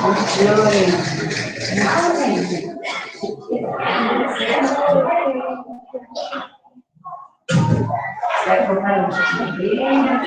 Bom dia, Lorena. Vai colocar o cabelo.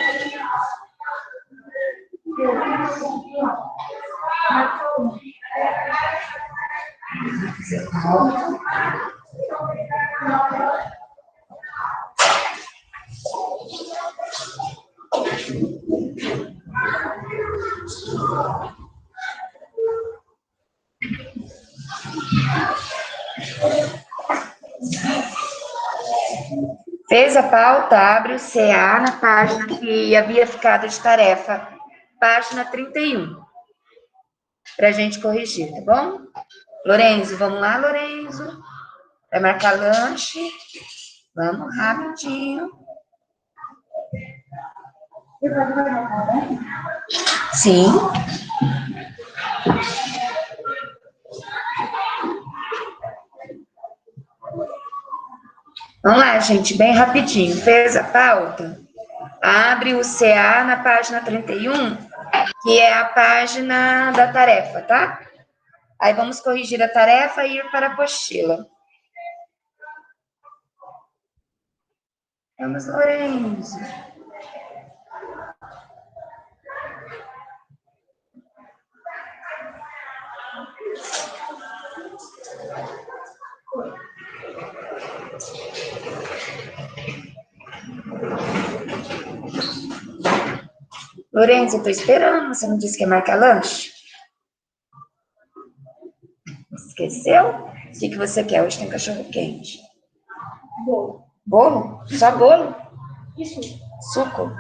Fez a pauta, abre o CA na página que havia ficado de tarefa, página 31, para a gente corrigir, tá bom? Lorenzo, vamos lá, Lorenzo. Vai marcar lanche. Vamos rapidinho. Sim. Vamos lá, gente, bem rapidinho. Fez a pauta? Abre o CA na página 31, que é a página da tarefa, tá? Aí vamos corrigir a tarefa e ir para a apostila. Vamos, Lorenzo. Lorenzo, eu tô esperando. Você não disse que ia marcar lanche? Esqueceu? O que você quer? Hoje tem cachorro quente. Bolo. Bolo? Só bolo? Isso. Suco?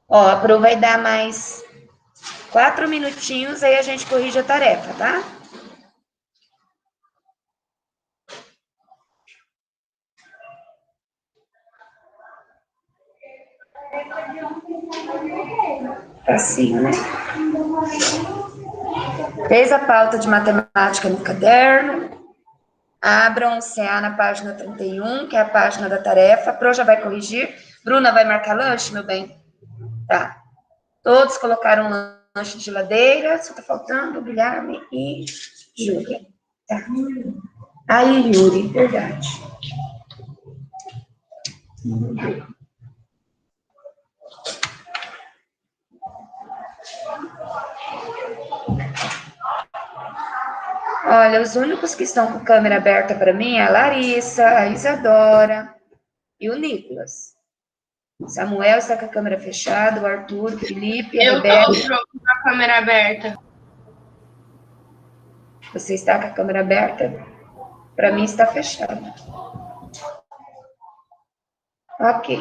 Ó, a Pro vai dar mais 4 minutinhos, aí a gente corrige a tarefa, tá? Assim, né? Fez a pauta de matemática no caderno. Abram o CA na página 31, que é a página da tarefa. A Pro já vai corrigir. Bruna vai marcar lanche, meu bem? Tá. Todos colocaram lanche de geladeira. Só tá faltando o Guilherme e Júlia. Tá. Aí, Yuri, verdade. Olha, os únicos que estão com câmera aberta para mim é a Larissa, a Isadora e o Nicolas. Samuel está com a câmera fechada, o Arthur, o Felipe, a Rebeca. Eu tô com a câmera aberta. Você está com a câmera aberta? Para mim está fechada. Ok.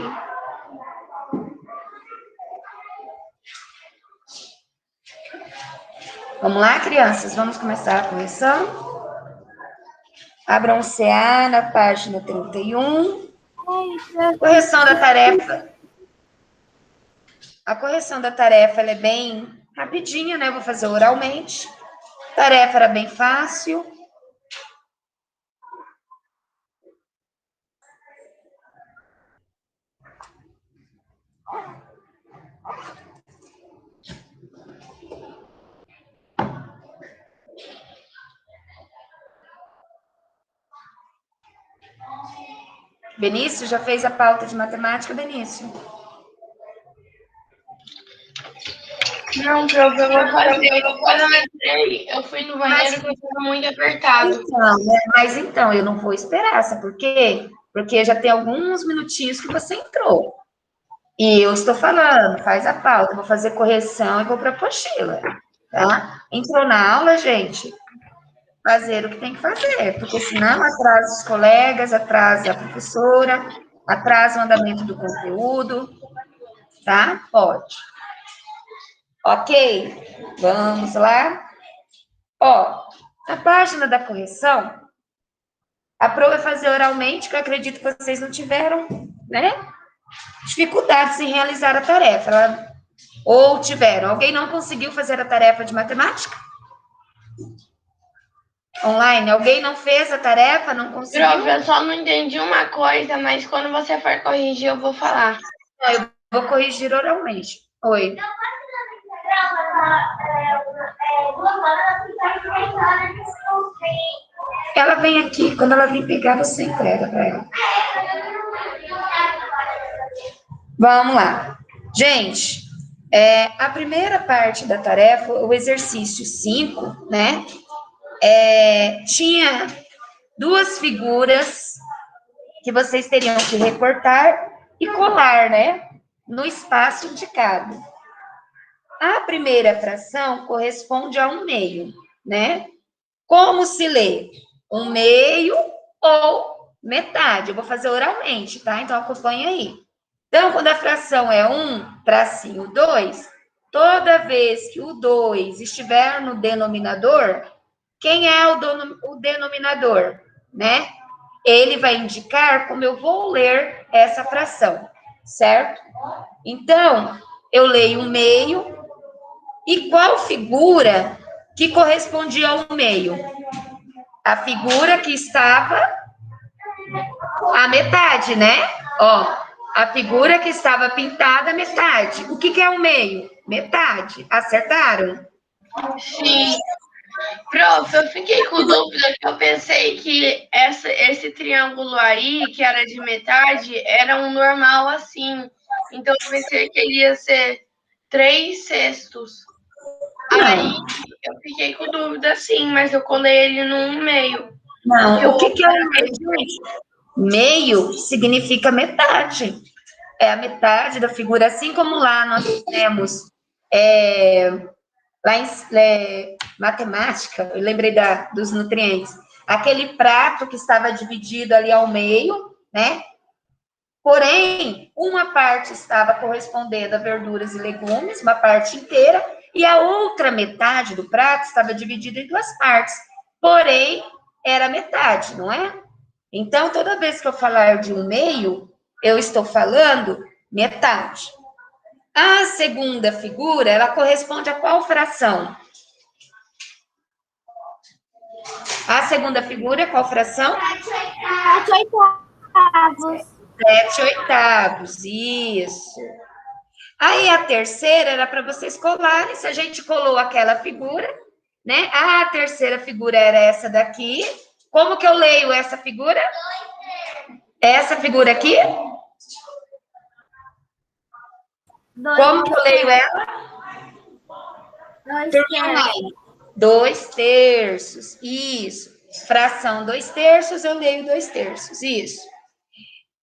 Vamos lá, crianças? Vamos começar a correção? Abram o CA na página 31. Correção da tarefa. A correção da tarefa ela é bem rapidinha, né? Eu vou fazer oralmente. A tarefa era bem fácil. Benício, já fez a pauta de matemática, Benício? Não, prof, eu vou fazer. Quando eu entrei, eu fui no banheiro porque estava muito apertado. Então, né? Mas então, eu não vou esperar, sabe por quê? Porque já tem alguns minutinhos que você entrou. E eu estou falando, faz a pauta, vou fazer correção e vou para a apostila, tá? Entrou na aula, gente, fazer o que tem que fazer, porque senão atrasa os colegas, atrasa a professora, atrasa o andamento do conteúdo, tá? Pode. Ok? Vamos lá? Ó, a página da correção, a Pro vai fazer oralmente, que eu acredito que vocês não tiveram, né? Dificuldades em realizar a tarefa. Ou tiveram. Alguém não conseguiu fazer a tarefa de matemática? online? Alguém não fez a tarefa? Não conseguiu? Prof, eu só não entendi uma coisa, mas quando você for corrigir, eu vou falar. Eu vou corrigir oralmente. Oi. Ela vem aqui. Quando ela vir pegar, você entrega para ela. Vamos lá. Gente, a primeira parte da tarefa, o exercício 5, né? Tinha duas figuras que vocês teriam que recortar e colar, né? No espaço indicado. A primeira fração corresponde a 1/2, né? Como se lê? 1/2 ou metade. Eu vou fazer oralmente, tá? Então, acompanha aí. Então, quando a fração é 1, tracinho 2, toda vez que o 2 estiver no denominador, quem é o denominador, né? Ele vai indicar como eu vou ler essa fração, certo? Então, eu leio 1/2, e qual figura que correspondia ao 1/2? A figura que estava à metade, né? Ó, a figura que estava pintada à metade. O que é 1/2? Metade. Acertaram? Sim. Prof, eu fiquei com dúvida que eu pensei que esse triângulo aí, que era de metade, era um normal assim. Então eu pensei que ele ia ser 3/6. Aí eu fiquei com dúvida sim, mas eu colei ele no 1/2. Não, o que é 1/2? Meio significa metade. É a metade da figura, assim como lá nós temos lá em matemática, eu lembrei dos nutrientes, aquele prato que estava dividido ali ao meio, né? Porém, uma parte estava correspondendo a verduras e legumes, uma parte inteira, e a outra metade do prato estava dividida em duas partes. Porém, era metade, não é? Então, toda vez que eu falar de 1/2, eu estou falando metade. A segunda figura, ela corresponde a qual fração? A segunda figura, qual fração? 7/8. 7/8, isso. Aí a terceira era para vocês colarem, se a gente colou aquela figura, né? A terceira figura era essa daqui. Como que eu leio essa figura? Essa figura aqui? Como que eu leio ela? 2/3. Isso. Fração 2/3, eu leio 2/3. Isso.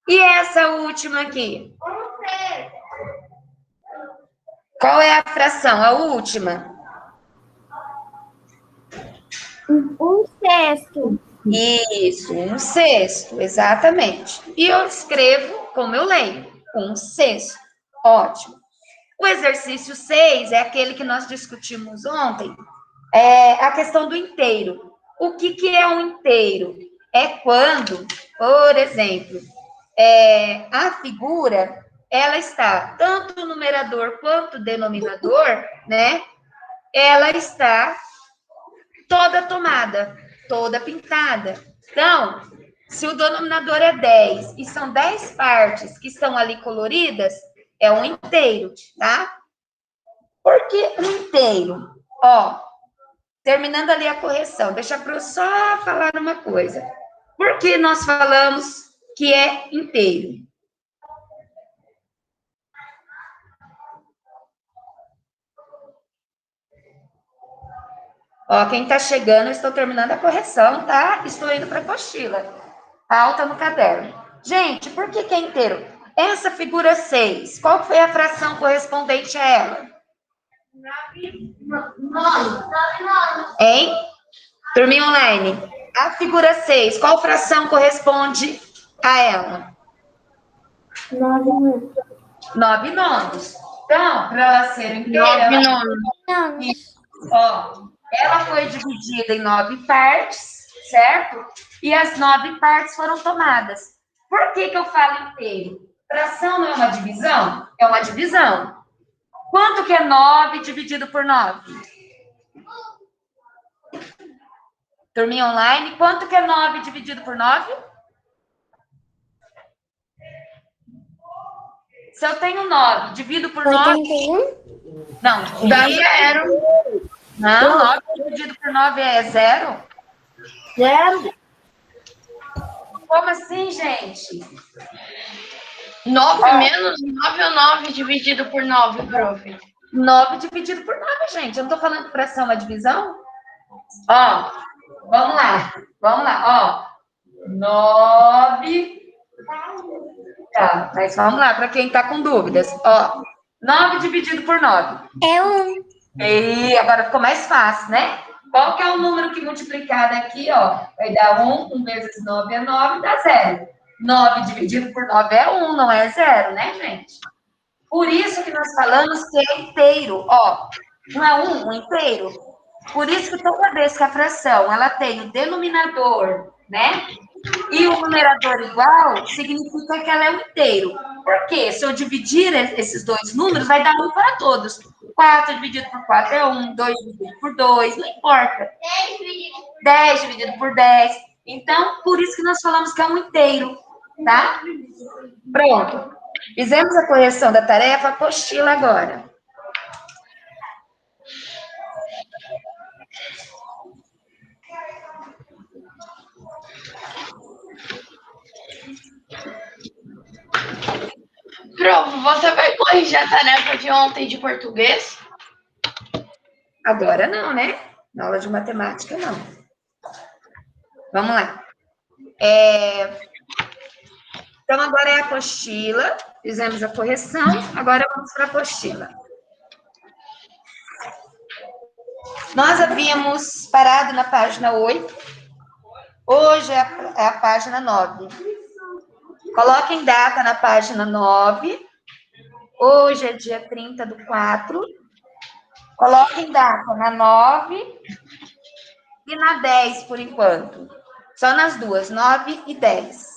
E essa última aqui? Qual é a fração? A última? 1/6. Isso, 1/6, exatamente. E eu escrevo como eu leio, 1/6. Ótimo. O exercício 6 é aquele que nós discutimos ontem, a questão do inteiro. O que é um inteiro? É quando, por exemplo, a figura, ela está, tanto o numerador quanto o denominador, né? Ela está toda tomada, toda pintada. Então, se o denominador é 10 e são 10 partes que estão ali coloridas, é um inteiro, tá? Por que um inteiro? Ó, terminando ali a correção, deixa eu só falar uma coisa. Por que nós falamos que é inteiro? Ó, quem tá chegando, eu estou terminando a correção, tá? Estou indo para a apostila. Pauta no caderno. Gente, por que é inteiro? Essa figura 6, qual foi a fração correspondente a ela? 9. Hein? Turminha online. A figura 6, qual fração corresponde a ela? 9. 9/9. Então, para ela ser inteira, 9/9. ó, ela foi dividida em 9 partes, certo? E as 9 partes foram tomadas. Por que eu falo inteiro? Fração não é uma divisão? É uma divisão. Quanto que é 9 dividido por 9? Turminha online, quanto que é 9 dividido por 9? Se eu tenho 9 dividido por 9... 81? Não, Dá 0. Não, 9 dividido por 9 é 0? 0. Como assim, gente? 9 menos 9 ou 9 dividido por 9, prof? 9 dividido por 9, gente. Eu não tô falando que fração é divisão? Ó, vamos lá, ó. 9... Tá, mas vamos lá, para quem tá com dúvidas. Ó, 9 dividido por 9. É 1. E agora ficou mais fácil, né? Qual que é o número que multiplicado aqui, ó? Vai dar 1, 1 vezes 9 é 9, dá 0. 9 dividido por 9 é 1, não é 0, né, gente? Por isso que nós falamos que é inteiro, ó. Não é um inteiro. Por isso que toda vez que a fração, ela tem o denominador, né? E o numerador igual, significa que ela é um inteiro. Por quê? Se eu dividir esses dois números, vai dar 1 para todos. 4 dividido por 4 é 1, 2 dividido por 2, não importa. 10 dividido por 10. Então, por isso que nós falamos que é um inteiro, tá? Pronto. Fizemos a correção da tarefa, apostila agora. Prof, você vai corrigir a tarefa de ontem de português? Agora não, né? Na aula de matemática, não. Vamos lá. Então, agora é a apostila. Fizemos a correção, agora vamos para a apostila. Nós havíamos parado na página 8. Hoje é a página 9. Coloquem data na página 9. Hoje é dia 30/4. Coloquem data na 9 e na 10, por enquanto. Só nas duas, 9 e 10.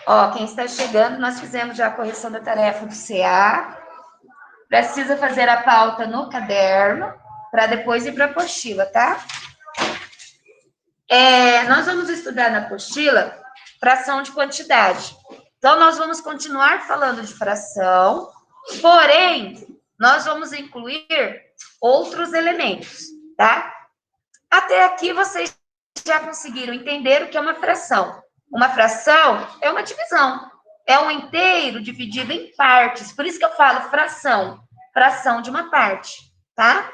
Ó, quem está chegando, nós fizemos já a correção da tarefa do CA. Precisa fazer a pauta no caderno, para depois ir para a apostila, tá? Nós vamos estudar na apostila fração de quantidade. Então, nós vamos continuar falando de fração, porém, nós vamos incluir outros elementos, tá? Até aqui, vocês já conseguiram entender o que é uma fração. Uma fração é uma divisão. É um inteiro dividido em partes. Por isso que eu falo fração. Fração de uma parte, tá?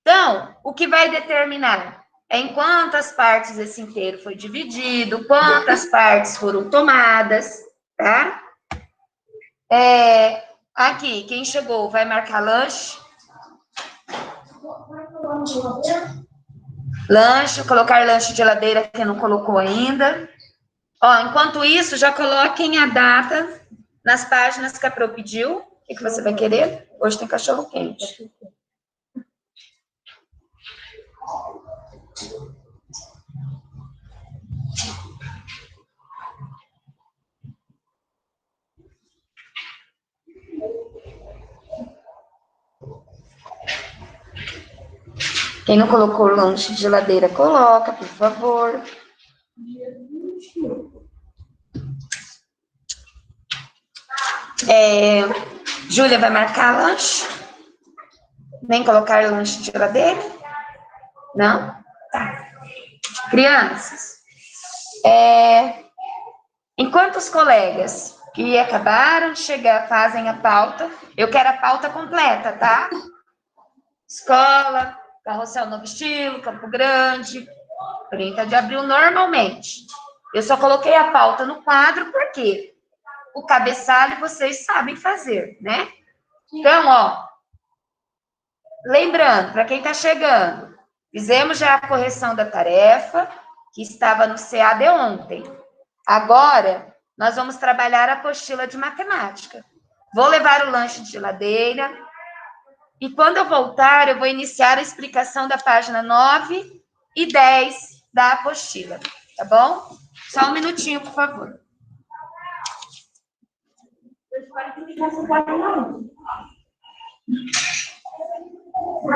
Então, o que vai determinar é em quantas partes esse inteiro foi dividido, quantas partes foram tomadas, tá? Aqui, quem chegou vai marcar lanche. Lanche, colocar lanche de geladeira, quem não colocou ainda. Ó, enquanto isso, já coloquem a data nas páginas que a Pro pediu. O que você vai querer? Hoje tem cachorro quente. Quem não colocou lanche de geladeira, coloca, por favor. Júlia vai marcar lanche? Nem colocar lanche de geladeira? Não? Tá. Crianças, enquanto os colegas que acabaram de chegar fazem a pauta, eu quero a pauta completa, tá? Escola, Carrossel Novo Estilo, Campo Grande, 30 de abril, normalmente. Eu só coloquei a pauta no quadro, porque o cabeçalho vocês sabem fazer, né? Então, ó, lembrando, para quem está chegando, fizemos já a correção da tarefa, que estava no CA de ontem. Agora, nós vamos trabalhar a apostila de matemática. Vou levar o lanche de geladeira, e quando eu voltar, eu vou iniciar a explicação da página 9 e 10 da apostila, tá bom? Só um minutinho, por favor. Eu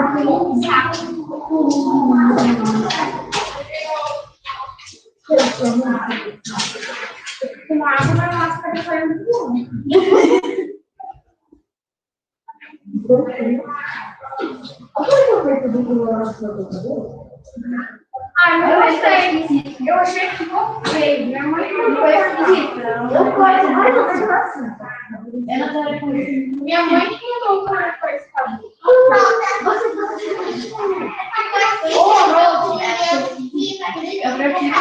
sei. Eu achei que ficou feio. Minha mãe não foi esquisita. Minha mãe que mandou para com esse cabelo. Eu prefiro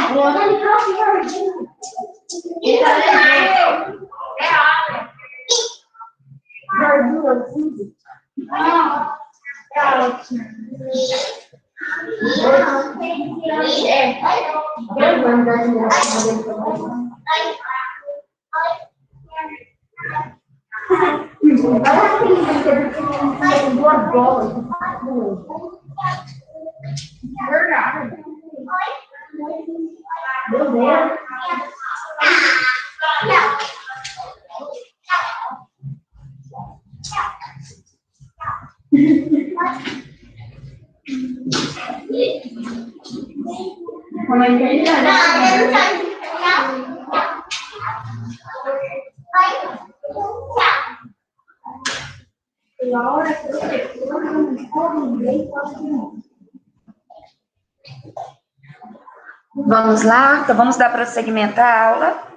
Vamos lá, então vamos dar prosseguimento à aula.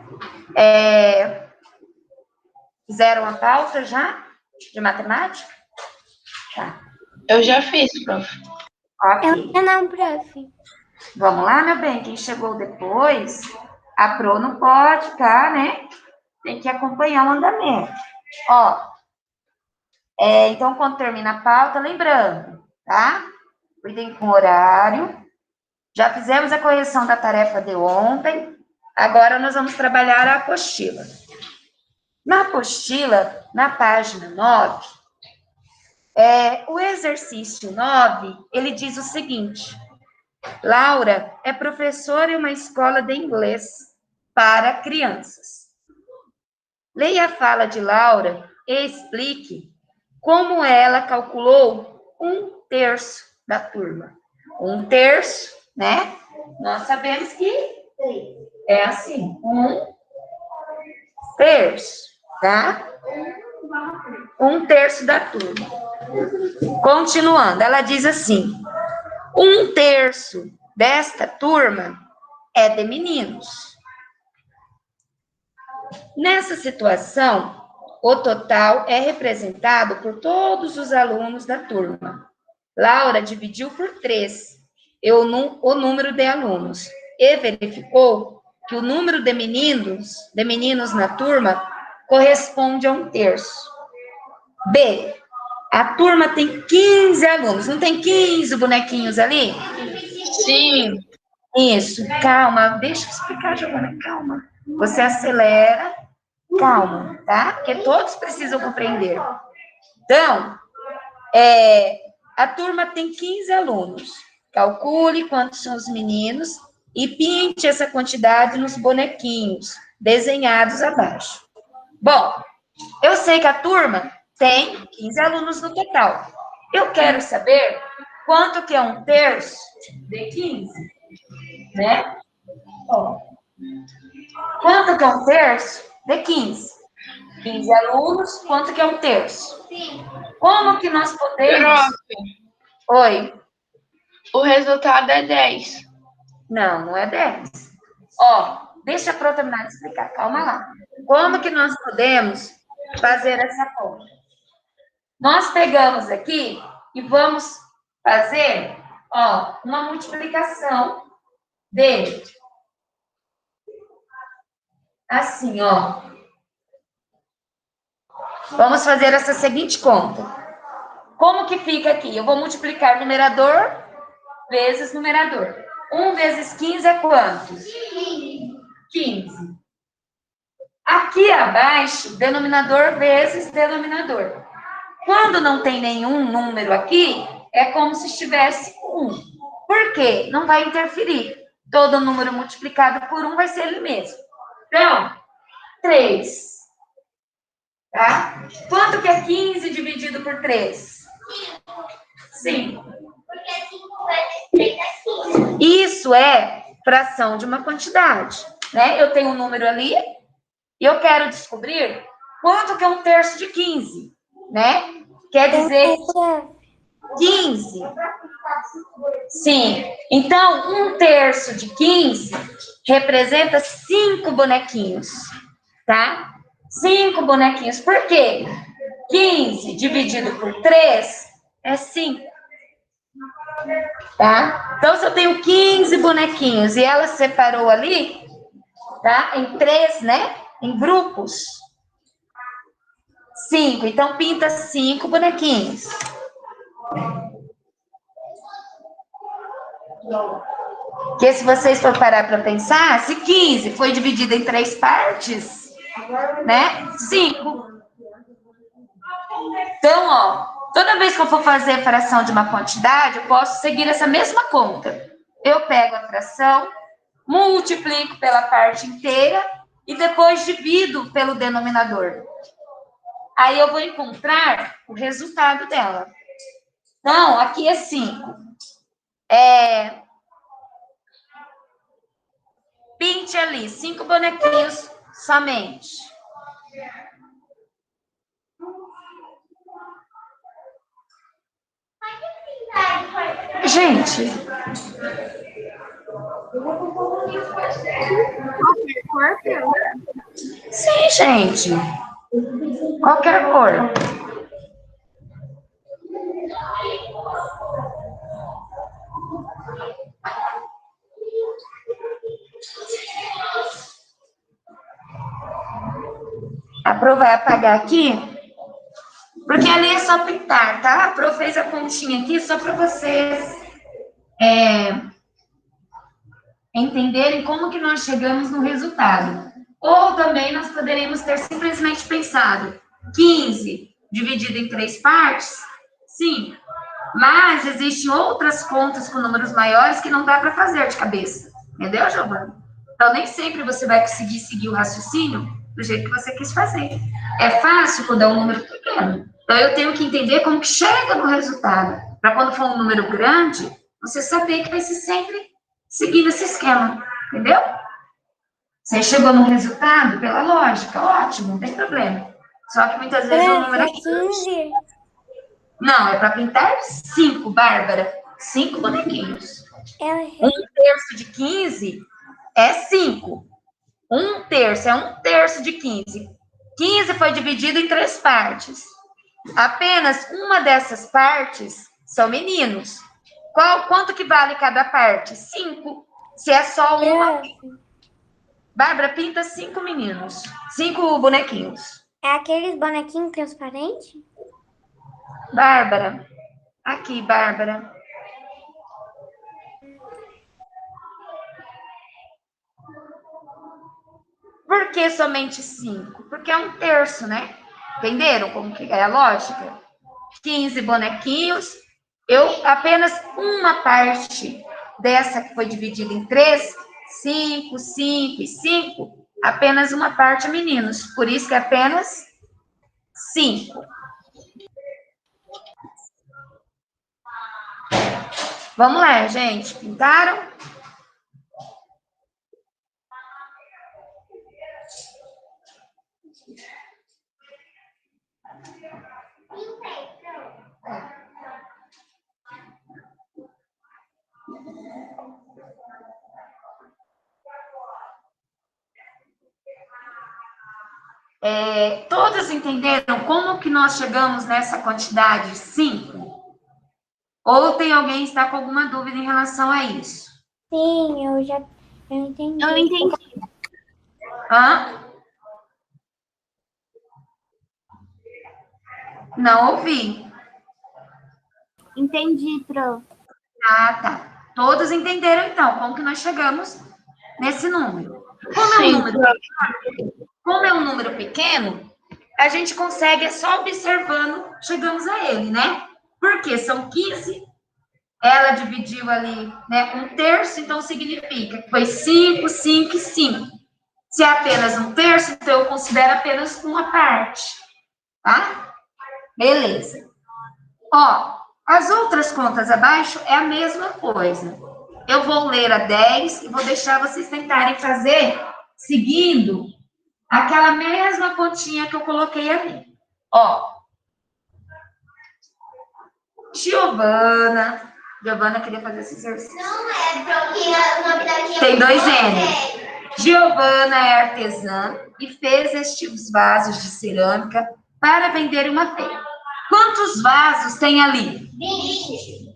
Fizeram a pauta já de matemática? Tá. Eu já fiz, prof. Ok. Eu não, prof. Vamos lá, meu bem, quem chegou depois, a Pro não pode, tá, né? Tem que acompanhar o andamento. Ó, então, quando termina a pauta, lembrando, tá? Cuidem com o horário. Já fizemos a correção da tarefa de ontem, agora nós vamos trabalhar a apostila. Na apostila, na página 9, o exercício 9, ele diz o seguinte: Laura é professora em uma escola de inglês para crianças. Leia a fala de Laura e explique como ela calculou 1/3 da turma. 1/3, né? Nós sabemos que é assim, 1/3, tá? 1/3 da turma. Continuando, ela diz assim: 1/3 desta turma é de meninos. Nessa situação, o total é representado por todos os alunos da turma. Laura dividiu por 3 o número de alunos e verificou que o número de meninos na turma corresponde a 1/3. B, a turma tem 15 alunos, não tem 15 bonequinhos ali? Sim. Isso, calma, deixa eu explicar, Giovana, calma. Você acelera, calma, tá? Porque todos precisam compreender. Então, a turma tem 15 alunos. Calcule quantos são os meninos e pinte essa quantidade nos bonequinhos desenhados abaixo. Bom, eu sei que a turma tem 15 alunos no total. Eu quero saber quanto que é 1/3 de 15, né? Ó, quanto que é 1/3 de 15? 15 alunos, quanto que é 1/3? Como que nós podemos... Prof, Oi. o resultado é 10. Não, não é 10. Ó, deixa a Pro terminar de explicar, calma lá. Como que nós podemos fazer essa conta? Nós pegamos aqui e vamos fazer, ó, uma multiplicação de, assim, ó. Vamos fazer essa seguinte conta. Como que fica aqui? Eu vou multiplicar numerador vezes numerador. 1 vezes 15 é quanto? 15. Aqui abaixo, denominador vezes denominador. Quando não tem nenhum número aqui, é como se estivesse 1. Por quê? Não vai interferir. Todo número multiplicado por 1 vai ser ele mesmo. Então, 3. Tá? Quanto que é 15 dividido por 3? 5. Isso é fração de uma quantidade, né? Eu tenho um número ali e eu quero descobrir quanto que é 1/3 de 15, né? Quer dizer 15. Sim. Então, 1/3 de 15 representa 5 bonequinhos, tá? 5 bonequinhos. Por quê? 15 dividido por 3 é 5. Tá? Então, se eu tenho 15 bonequinhos e ela separou ali, tá? Em 3, né? Em grupos. 5. Então, pinta 5 bonequinhos. Porque se vocês for parar para pensar, se 15 foi dividido em 3 partes, né? 5. Então, ó, toda vez que eu for fazer a fração de uma quantidade, eu posso seguir essa mesma conta. Eu pego a fração, multiplico pela parte inteira e depois divido pelo denominador. Aí eu vou encontrar o resultado dela. Então, aqui é 5. Pinte ali 5 bonequinhos somente. Gente. Sim, gente. Qualquer cor. A Pro vai apagar aqui, porque ali é só pintar, tá? A Pro fez a pontinha aqui só para vocês entenderem como que nós chegamos no resultado. Ou também nós poderíamos ter simplesmente pensado 15 dividido em 3 partes, sim, mas existem outras contas com números maiores que não dá para fazer de cabeça, entendeu, Giovana? Então, nem sempre você vai conseguir seguir o raciocínio do jeito que você quis fazer. É fácil quando é um número pequeno. Então, eu tenho que entender como que chega no resultado, para quando for um número grande, você saber que vai ser sempre seguindo esse esquema, entendeu? Você chegou no resultado pela lógica, ótimo, não tem problema. Só que muitas vezes o número é 15. Não, é para pintar 5, Bárbara. 5 bonequinhos. 1/3 de 15 é 5. 1/3 é 1/3 de 15. 15 foi dividido em 3 partes. Apenas uma dessas partes são meninos. Quanto que vale cada parte? 5. Se é só uma... Bárbara, pinta 5 meninos. 5 bonequinhos. É aqueles bonequinhos transparentes? Bárbara. Aqui, Bárbara. Por que somente 5? Porque é 1/3, né? Entenderam como que é a lógica? 15 bonequinhos. Eu apenas uma parte dessa que foi dividida em 3, 5, 5 e 5, apenas uma parte meninos. Por isso que é apenas 5. Vamos lá, gente. Pintaram? Todos entenderam como que nós chegamos nessa quantidade 5? Ou tem alguém que está com alguma dúvida em relação a isso? Sim, eu entendi. Eu entendi. Hã? Não ouvi. Entendi, Pro. Ah, tá. Todos entenderam, então, como que nós chegamos nesse número. Como é um número pequeno, a gente consegue, só observando, chegamos a ele, né? Porque são 15, ela dividiu ali, né, 1/3, então significa que foi 5, 5 e 5. Se é apenas 1/3, então eu considero apenas uma parte, tá? Beleza. Ó, As outras contas abaixo é a mesma coisa. Eu vou ler a 10 e vou deixar vocês tentarem fazer seguindo aquela mesma continha que eu coloquei ali. Ó, Giovana queria fazer esse exercício. Não é, porque o nome da Giovana tem 2 N. Giovana é artesã e fez estes vasos de cerâmica para vender em uma feira. Quantos vasos tem ali? 20.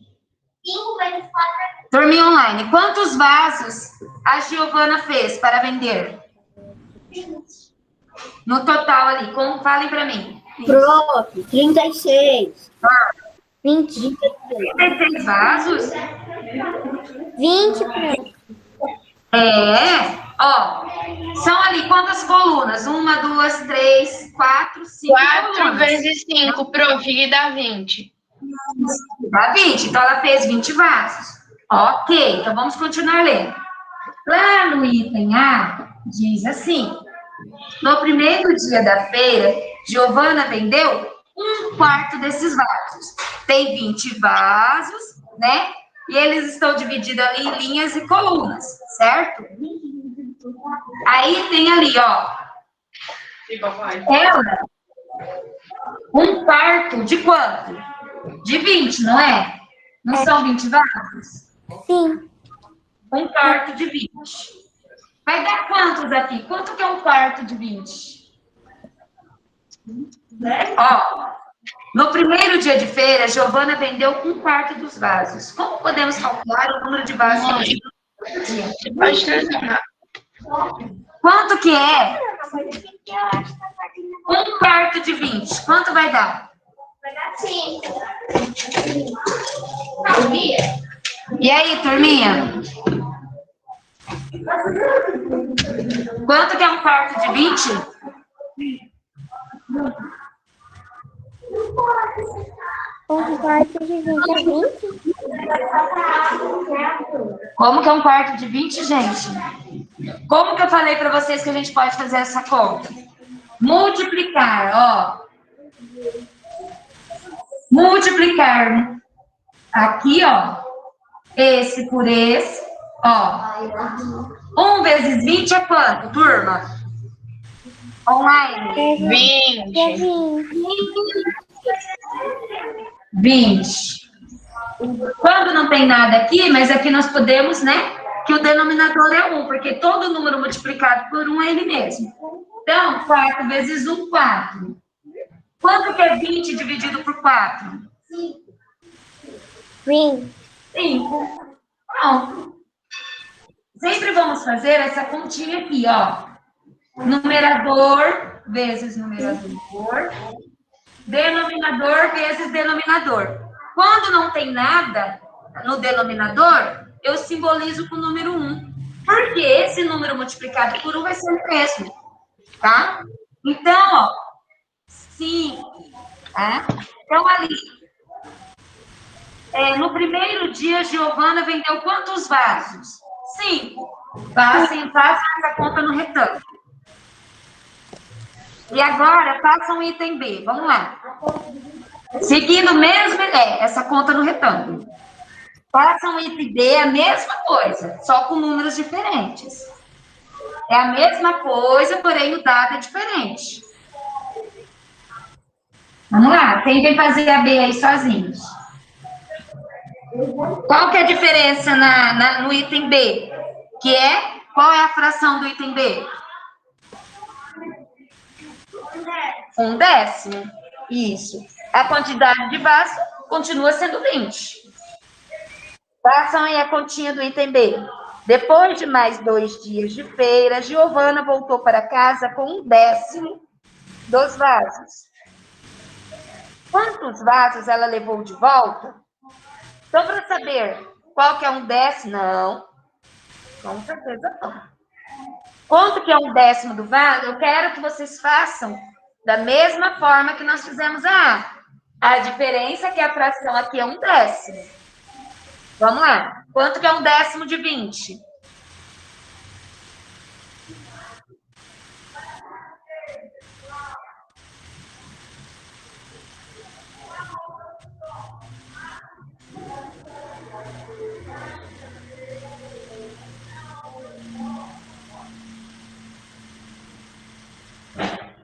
5 vezes 4 é Turminha online, quantos vasos a Giovana fez para vender? 20. No total ali, como falem para mim. Prof, 36. 20. 36 vasos? 20, prof. É, ó, são ali quantas colunas? 1, 2, 3, 4, 5 4 colunas. vezes 5, prof, que dá 20. Dá 20, então ela fez 20 vasos. Ok, então vamos continuar lendo. Lá no item A, diz assim: no primeiro dia da feira, Giovana vendeu 1/4 desses vasos. Tem 20 vasos, né? E eles estão divididos ali em linhas e colunas, certo? Aí tem ali, ó. Ela, 1/4 de quanto? De 20, não é? Não são 20 vasos? Sim. 1/4 de 20. Vai dar quantos aqui? Quanto que é 1/4 de 20? Ó, no primeiro dia de feira, Giovana vendeu 1/4 dos vasos. Como podemos calcular o número de vasos vendidos no dia? Você pode transformar. Quanto que é 1/4 de 20? Quanto vai dar? Vai dar 5. E aí, turminha? Quanto que é 1/4 de 20? Um quarto de 20 é 20? Como que é 1/4 de 20, gente? Como que eu falei para vocês que a gente pode fazer essa conta? Multiplicar, ó. Multiplicar aqui, ó. Esse por esse, ó. 1 vezes 20 é quanto, turma? Online. 20. É 20. 20. Quando não tem nada aqui, mas aqui nós podemos, né? Que o denominador é 1, porque todo número multiplicado por 1 é ele mesmo. Então, 4 vezes 1, 4. Quanto que é 20 dividido por 4? 20. 5. Pronto. Sempre vamos fazer essa continha aqui, ó. Numerador vezes numerador. Denominador vezes denominador. Quando não tem nada no denominador, eu simbolizo com o número 1. Porque esse número multiplicado por 1 vai ser o mesmo. Tá? Então, ó. 5. Tá? Então, ali. No primeiro dia, Giovana vendeu quantos vasos? 5. Façam essa conta no retângulo. E agora, façam o item B. Vamos lá. Seguindo mesmo, essa conta no retângulo. Façam o item B, a mesma coisa, só com números diferentes. É a mesma coisa, porém o dado é diferente. Vamos lá, tentem fazer a B aí sozinhos. Qual que é a diferença no item B? Qual é a fração do item B? 1/10. Isso. A quantidade de vaso continua sendo 20. Façam aí a continha do item B. Depois de mais 2 dias de feira, Giovana voltou para casa com 1/10 dos vasos. Quantos vasos ela levou de volta? Só para saber qual que é 1/10, não. Com certeza não. Quanto que é 1/10 do vaso? Eu quero que vocês façam da mesma forma que nós fizemos a A. A diferença é que a fração aqui é 1/10. Vamos lá. Quanto que é 1/10 de 20?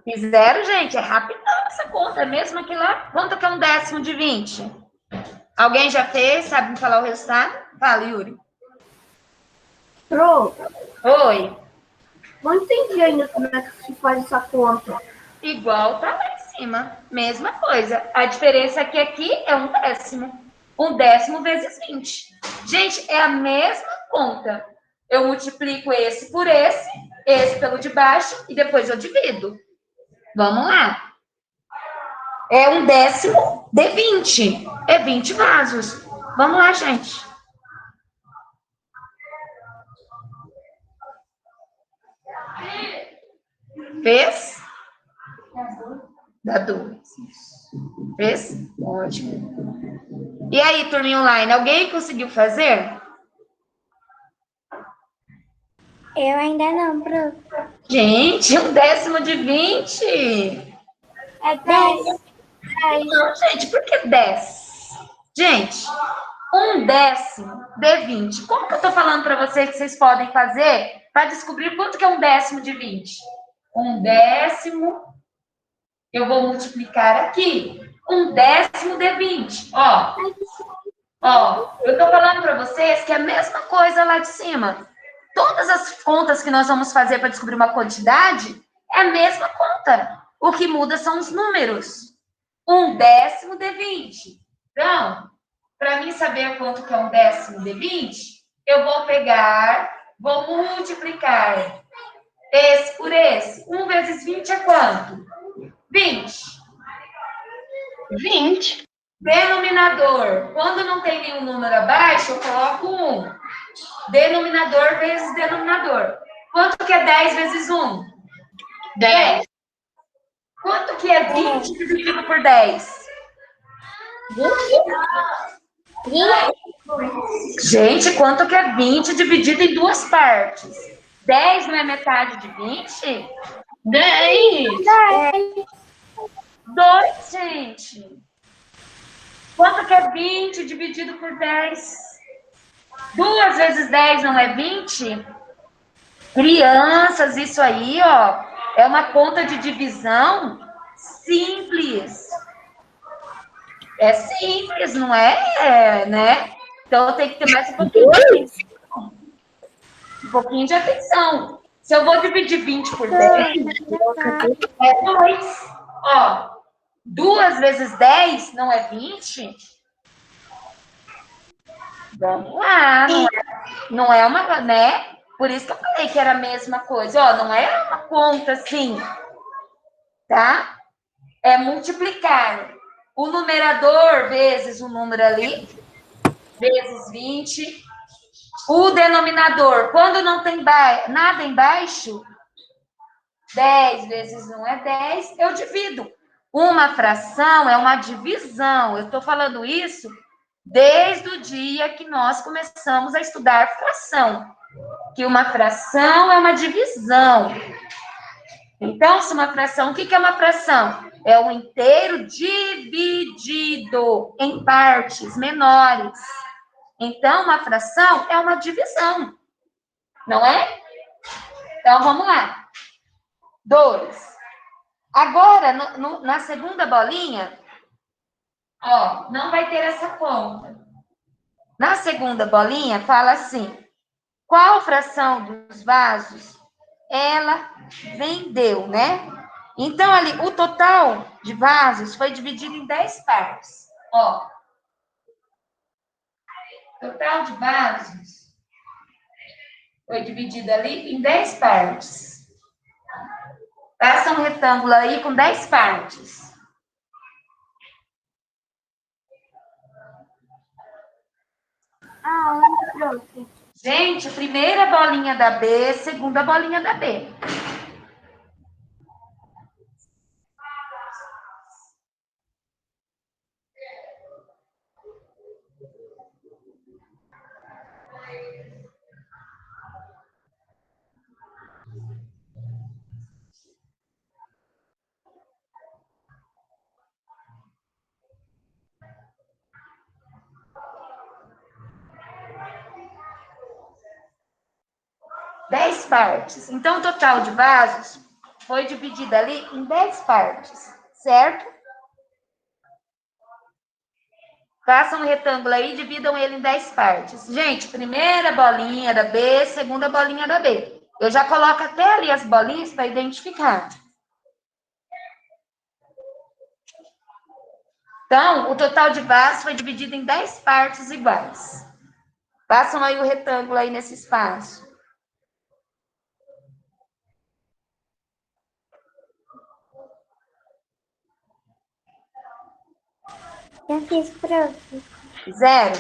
Fizeram, gente? É rapidão essa conta, é mesmo aqui lá? Quanto que é um décimo de 20? Alguém já fez? Sabe me falar o resultado? Fala, Yuri. Pro, Oi. não entendi ainda como é que se faz essa conta. Igual tá lá em cima. Mesma coisa. A diferença é que aqui é um décimo. Um décimo vezes 20. Gente, é a mesma conta. Eu multiplico esse por esse pelo de baixo, e depois eu divido. Vamos lá. É um décimo de 20. É 20 vasos. Vamos lá, gente. Fez? Dá 2. Fez? Ótimo. E aí, turminha online, alguém conseguiu fazer? Eu ainda não, prof. Gente, um décimo de 20. É 10. Não, gente, por que 10? Gente, um décimo de 20. Como que eu tô falando para vocês que vocês podem fazer para descobrir quanto que é um décimo de 20? Um décimo, eu vou multiplicar aqui. Um décimo de 20. Ó, eu tô falando para vocês que é a mesma coisa lá de cima. Todas as contas que nós vamos fazer para descobrir uma quantidade é a mesma conta. O que muda são os números. Um décimo de 20. Então, para mim saber quanto que é um décimo de 20, eu vou multiplicar esse por esse. 1 vezes 20 é quanto? 20. 20. Denominador. Quando não tem nenhum número abaixo, eu coloco 1. Denominador vezes denominador. Quanto que é 10 vezes 1? 10. Quanto que é 20 dividido por 10? 20. Gente, quanto que é 20 dividido em duas partes? 10 não é metade de 20? 10. 2, gente. Quanto que é 20 dividido por 10? 2 vezes 10 não é 20? Crianças, isso aí, ó, é uma conta de divisão simples. É simples, não é, né? Então tem que ter mais um pouquinho de atenção. Se eu vou dividir 20 por 10, é 2. Ó, 2 vezes 10 não é 20? Vamos lá, não é uma, né? Por isso que eu falei que era a mesma coisa. Ó, não é uma conta assim, tá? É multiplicar o numerador vezes o número ali, vezes 20. O denominador, quando não tem nada embaixo, 10 vezes 1 é 10, eu divido. Uma fração é uma divisão. Eu estou falando isso desde o dia que nós começamos a estudar fração. Que uma fração é uma divisão. Então, se uma fração, o que é uma fração? É um inteiro dividido em partes menores. Então, uma fração é uma divisão. Não é? Então, vamos lá. 2. Agora, na segunda bolinha, ó, não vai ter essa conta. Na segunda bolinha, fala assim: qual fração dos vasos ela vendeu, né? Então, ali, o total de vasos foi dividido em 10 partes. Ó, total de vasos foi dividido ali em 10 partes. Faça um retângulo aí com 10 partes. Prof. Gente, primeira bolinha da B, segunda bolinha da B. Dez partes. Então, o total de vasos foi dividida ali em 10 partes, certo? Façam um retângulo aí e dividam ele em 10 partes. Gente, primeira bolinha da B, segunda bolinha da B. Eu já coloco até ali as bolinhas para identificar. Então, o total de vasos foi dividido em 10 partes iguais. Façam aí o retângulo aí nesse espaço. Já fiz, prof. 0.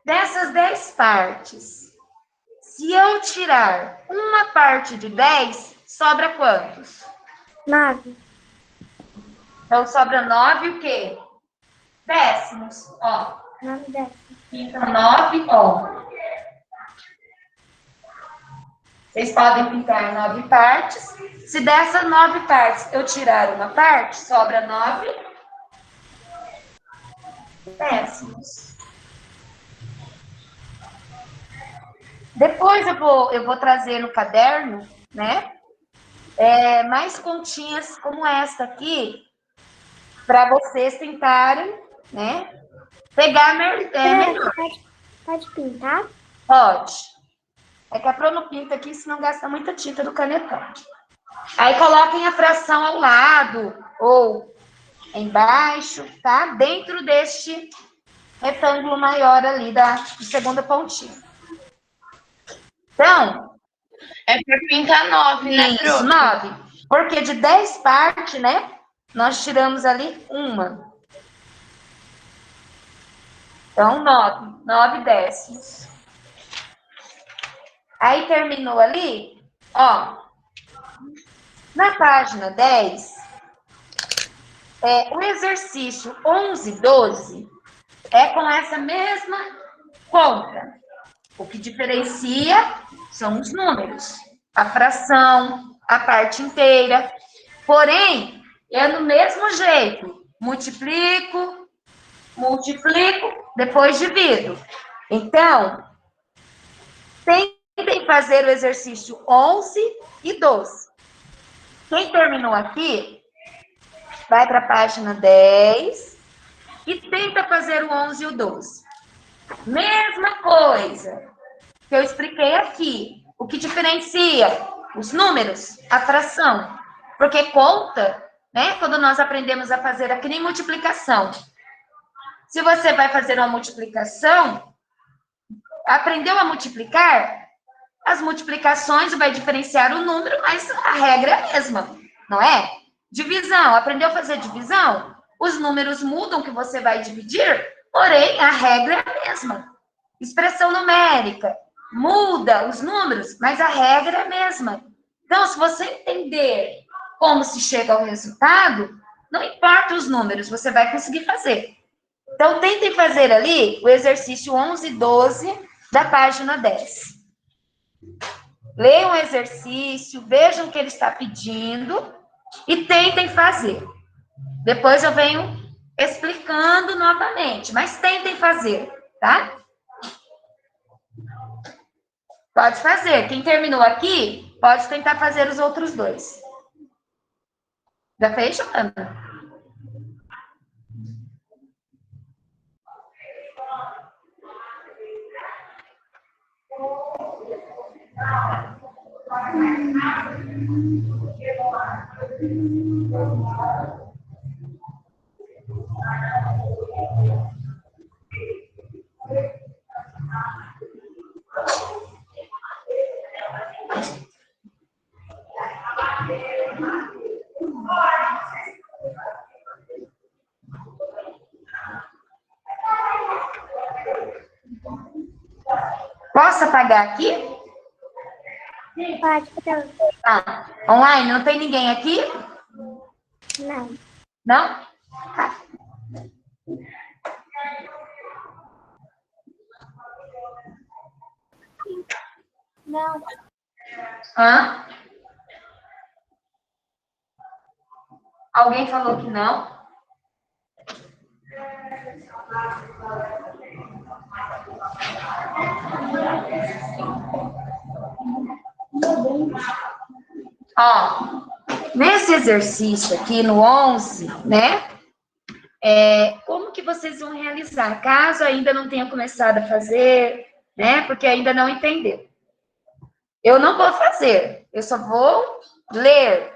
Dessas 10 partes, se eu tirar uma parte de 10, sobra quantos? 9. Então, sobra 9 o quê? Décimos, ó. 9 décimos. Então, 9, ó. Vocês podem pintar 9 partes. Se dessas 9 partes eu tirar uma parte, sobra 9 décimos. Depois eu vou trazer no caderno, né? Mais continhas como esta aqui, para vocês tentarem, né? Pegar melhor. Pode pintar? Pode. É que a Pro não pinta aqui, senão gasta muita tinta do canetão. Aí coloquem a fração ao lado ou embaixo, tá? Dentro deste retângulo maior ali do segundo pontinho. Então, É para pintar 9, né, isso, prof? 9. Porque de 10 partes, né? Nós tiramos ali uma. Então, 9 décimos. Aí terminou ali, ó. Na página 10, o exercício 11, 12 é com essa mesma conta. O que diferencia são os números, a fração, a parte inteira. Porém, é no mesmo jeito. Multiplico, depois divido. Então, tentem fazer o exercício 11 e 12. Quem terminou aqui, vai para a página 10 e tenta fazer o 11 e o 12. Mesma coisa que eu expliquei aqui. O que diferencia os números, a fração. Porque conta, né? Quando nós aprendemos a fazer aqui nem multiplicação. Se você vai fazer uma multiplicação, aprendeu a multiplicar, as multiplicações vai diferenciar o número, mas a regra é a mesma, não é? Divisão, aprendeu a fazer divisão? Os números mudam que você vai dividir, porém a regra é a mesma. Expressão numérica, muda os números, mas a regra é a mesma. Então, se você entender como se chega ao resultado, não importa os números, você vai conseguir fazer. Então, tentem fazer ali o exercício 11 e 12 da página 10. Leiam o exercício, vejam o que ele está pedindo e tentem fazer. Depois eu venho explicando novamente, mas tentem fazer, tá? Pode fazer. Quem terminou aqui, pode tentar fazer os outros dois. Já fez, Joana? Posso apagar aqui? Pode, prof. Tá. Online, não tem ninguém aqui? Não. Não? Tá. Não. Hã? Alguém falou que não? Ó, nesse exercício aqui, no 11, né? Como que vocês vão realizar? Caso ainda não tenham começado a fazer, né? Porque ainda não entendeu. Eu não vou fazer, eu só vou ler,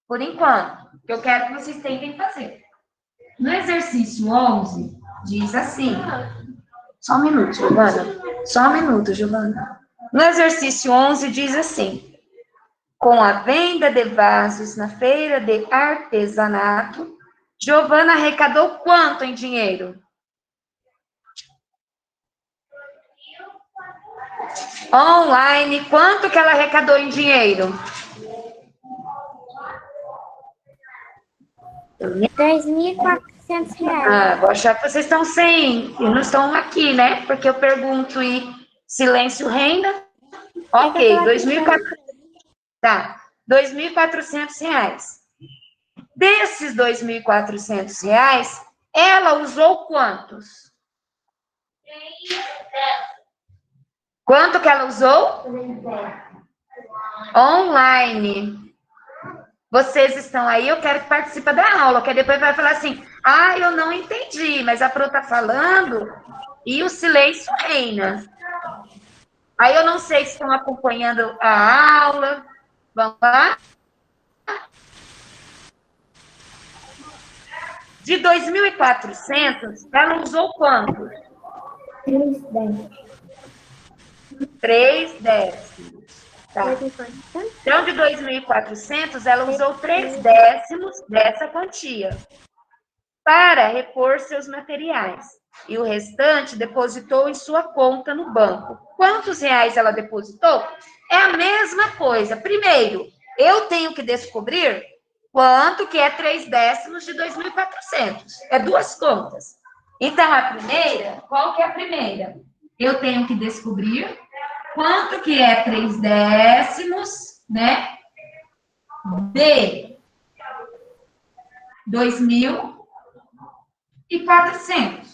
por enquanto, que eu quero que vocês tentem fazer. No exercício 11, diz assim, só um minuto, Giovana, só um minuto, Giovana. No exercício 11, diz assim, com a venda de vasos na feira de artesanato, Giovana arrecadou quanto em dinheiro? Online, quanto que ela arrecadou em dinheiro? R$ 2.400. Vou achar que vocês estão não estão aqui, né? Porque eu pergunto e silêncio reina. Ok, 2.400. Tá, R$ 2.400. Desses R$ 2.400, ela usou quantos? Quanto que ela usou? Online. Vocês estão aí, eu quero que participe da aula, que depois vai falar assim, eu não entendi, mas a Pro tá falando e o silêncio reina. Aí eu não sei se estão acompanhando a aula. Vamos lá? De 2.400, ela usou quanto? 3 décimos. Tá. Então, de 2.400, ela usou 3 décimos dessa quantia para repor seus materiais. E o restante depositou em sua conta no banco. Quantos reais ela depositou? É a mesma coisa. Primeiro, eu tenho que descobrir quanto que é 3 décimos de 2.400. É duas contas. Então, a primeira, qual que é a primeira? Eu tenho que descobrir quanto que é 3 décimos, né, de 2.400.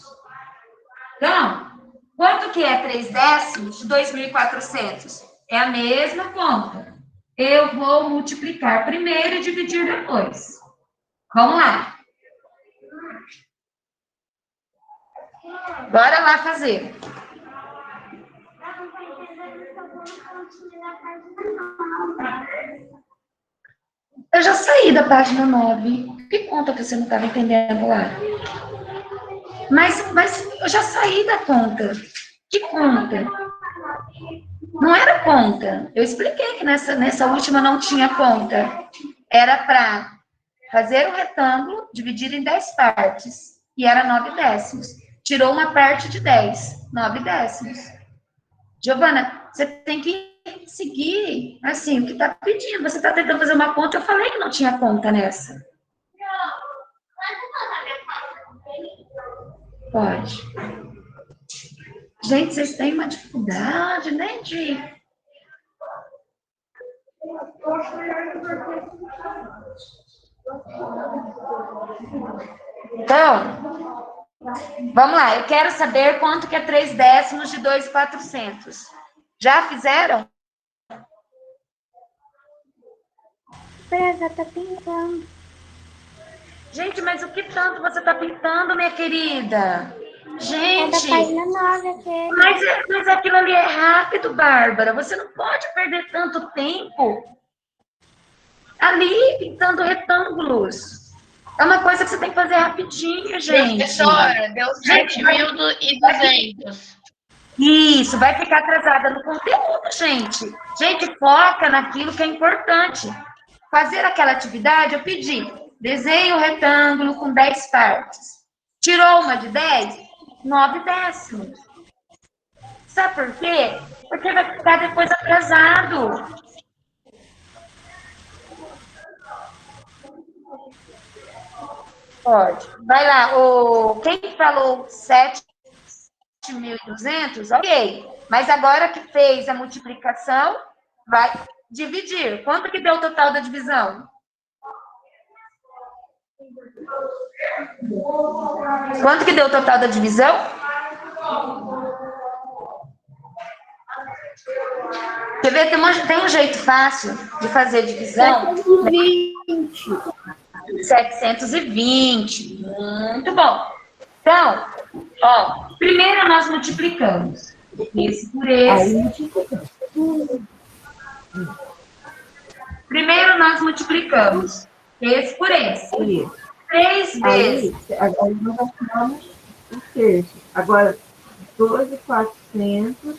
Então, quanto que é 3 décimos de 2.400? É a mesma conta. Eu vou multiplicar primeiro e dividir depois. Vamos lá. Bora lá fazer. Eu já saí da página 9. Que conta que você não estava entendendo lá? Mas eu já saí da conta. Que conta? Não era conta. Eu expliquei que nessa última não tinha conta. Era para fazer um retângulo, dividir em 10 partes. E era 9 décimos. Tirou uma parte de 10. 9 décimos. Giovana, você tem que seguir, assim, o que está pedindo. Você está tentando fazer uma conta, eu falei que não tinha conta nessa. Pode. Gente, vocês têm uma dificuldade, né, de... Então, vamos lá. Eu quero saber quanto que é 3 décimos de 2.400. Já fizeram? Já tá pintando. Gente, mas o que tanto você tá pintando, minha querida? Gente... É da página 9 aquele. Mas aquilo ali é rápido, Bárbara. Você não pode perder tanto tempo ali pintando retângulos. É uma coisa que você tem que fazer rapidinho, gente. Professora, deu 7.200. Isso, vai ficar atrasada no conteúdo, gente. Gente, foca naquilo que é importante. Fazer aquela atividade, eu pedi, desenhe um retângulo com 10 partes. Tirou uma de 10? 9 décimos. Sabe por quê? Porque vai ficar depois atrasado. Pode. Vai lá. Quem falou 7.200? Ok. Mas agora que fez a multiplicação, vai dividir. Quanto que deu o total da divisão? Quanto que deu o total da divisão? Quer ver? Tem um jeito fácil de fazer divisão. 720. Muito bom. Então, ó, primeiro nós multiplicamos esse por esse. Primeiro nós multiplicamos esse por esse. 3 vezes. Agora nós achamos o terço. Agora, 12.400.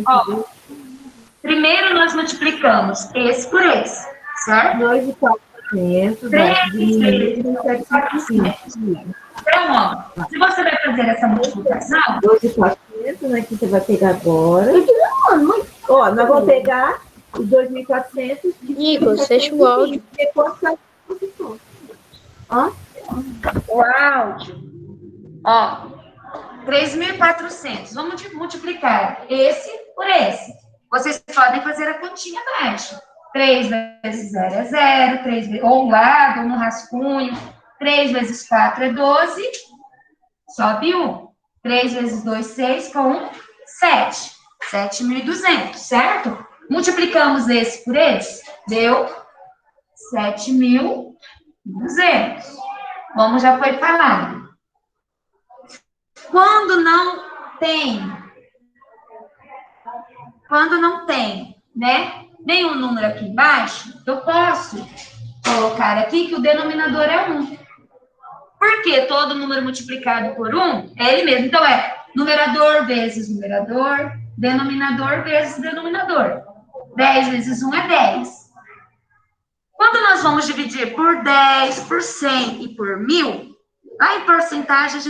Ó, primeiro nós multiplicamos esse por esse, certo? 2.400. 3 vezes 400. Então, ó, se você vai fazer essa multiplicação... 2.400, né, que você vai pegar agora. Ó, nós vamos pegar os 2.400. Igor, fecha o áudio. Ó. O áudio. Ó, 3.400. Vamos multiplicar esse por esse. Vocês podem fazer a continha abaixo. 3 vezes 0 é 0, 3 vezes, ou um lado, ou no rascunho. 3 vezes 4 é 12. Sobe 1. 3 vezes 2, 6, com 1, 7. 7.200, certo? Multiplicamos esse por esse, deu 7.200. Como já foi falado. Quando não tem, né, nenhum número aqui embaixo, eu posso colocar aqui que o denominador é 1. Porque todo número multiplicado por 1 é ele mesmo. Então, é numerador vezes numerador, denominador vezes denominador. 10 vezes 1 é 10. Quando nós vamos dividir por 10, por 100 e por 1.000, lá em porcentagem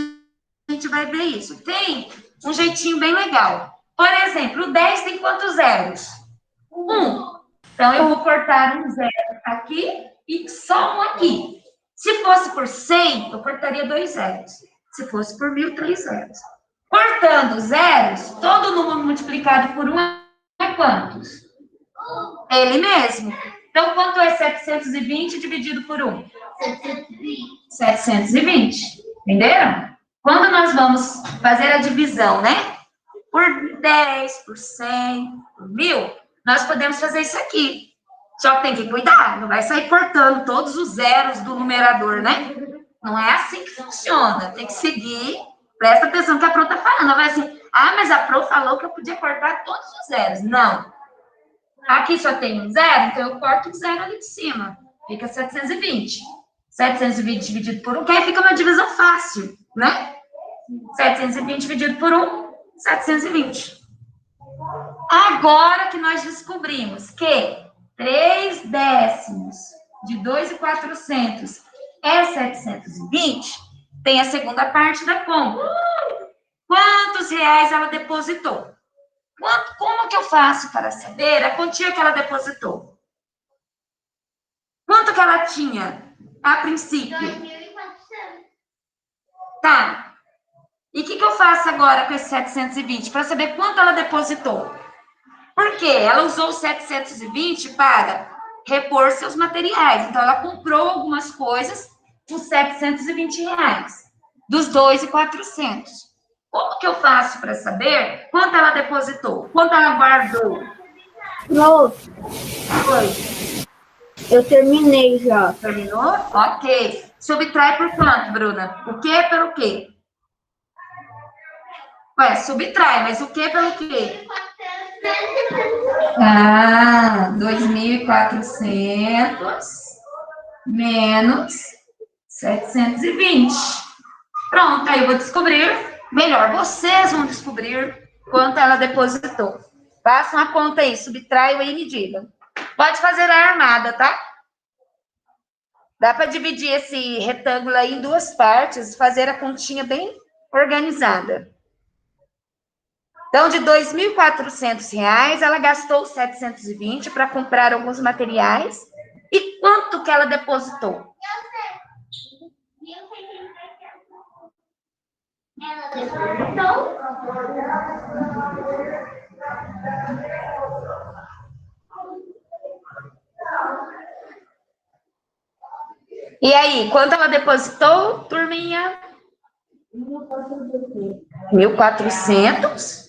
a gente vai ver isso. Tem um jeitinho bem legal. Por exemplo, o 10 tem quantos zeros? 1. Então, eu vou cortar um zero aqui e só um aqui. Se fosse por 100, eu cortaria 2 zeros. Se fosse por 1.000, 3 zeros. Cortando zeros, todo número multiplicado por 1 é quantos? Ele mesmo. Então, quanto é 720 dividido por 1? 720. Entenderam? Quando nós vamos fazer a divisão, né? Por 10, por 100, por 1.000, nós podemos fazer isso aqui. Só que tem que cuidar, não vai sair cortando todos os zeros do numerador, né? Não é assim que funciona. Tem que seguir. Presta atenção no que a Pro está falando. Não vai assim, mas a Pro falou que eu podia cortar todos os zeros. Não. Aqui só tem um zero, então eu corto o zero ali de cima. Fica 720. 720 dividido por 1, que aí fica uma divisão fácil, né? 720 dividido por 1, 720. Agora que nós descobrimos que 3 décimos de 2.400 é 720, tem a segunda parte da conta. Quantos reais ela depositou? Como que eu faço para saber a quantia que ela depositou? Quanto que ela tinha a princípio? 2.400. Tá. E o que eu faço agora com esse 720? Para saber quanto ela depositou. Por quê? Ela usou o 720 para repor seus materiais. Então, ela comprou algumas coisas por 720 reais. Dos 2.400. Como que eu faço para saber quanto ela depositou? Quanto ela guardou? Pronto. Foi. Eu terminei já. Terminou? Ok. Subtrai por quanto, Bruna? O quê pelo quê? Ué, subtrai, mas o quê pelo quê? 2.400 menos 720. Pronto, aí eu vou descobrir. Melhor, vocês vão descobrir quanto ela depositou. Façam a conta aí, subtraiam aí e me digam. Pode fazer a armada, tá? Dá para dividir esse retângulo aí em 2 partes, fazer a continha bem organizada. Então, de R$ 2.400, ela gastou 720 para comprar alguns materiais. E quanto que ela depositou? Ela depositou. E aí, quanto ela depositou, turminha? 1.400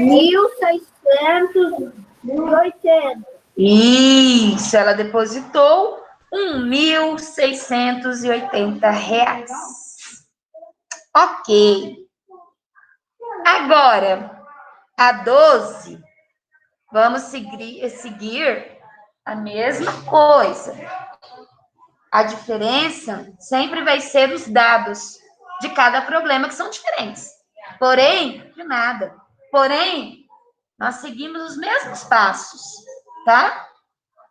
1.680. Isso, ela depositou R$ 1.680. Ok. Agora, a 12, vamos seguir a mesma coisa. A diferença sempre vai ser os dados de cada problema, que são diferentes. Porém, de nada. Porém, nós seguimos os mesmos passos, tá?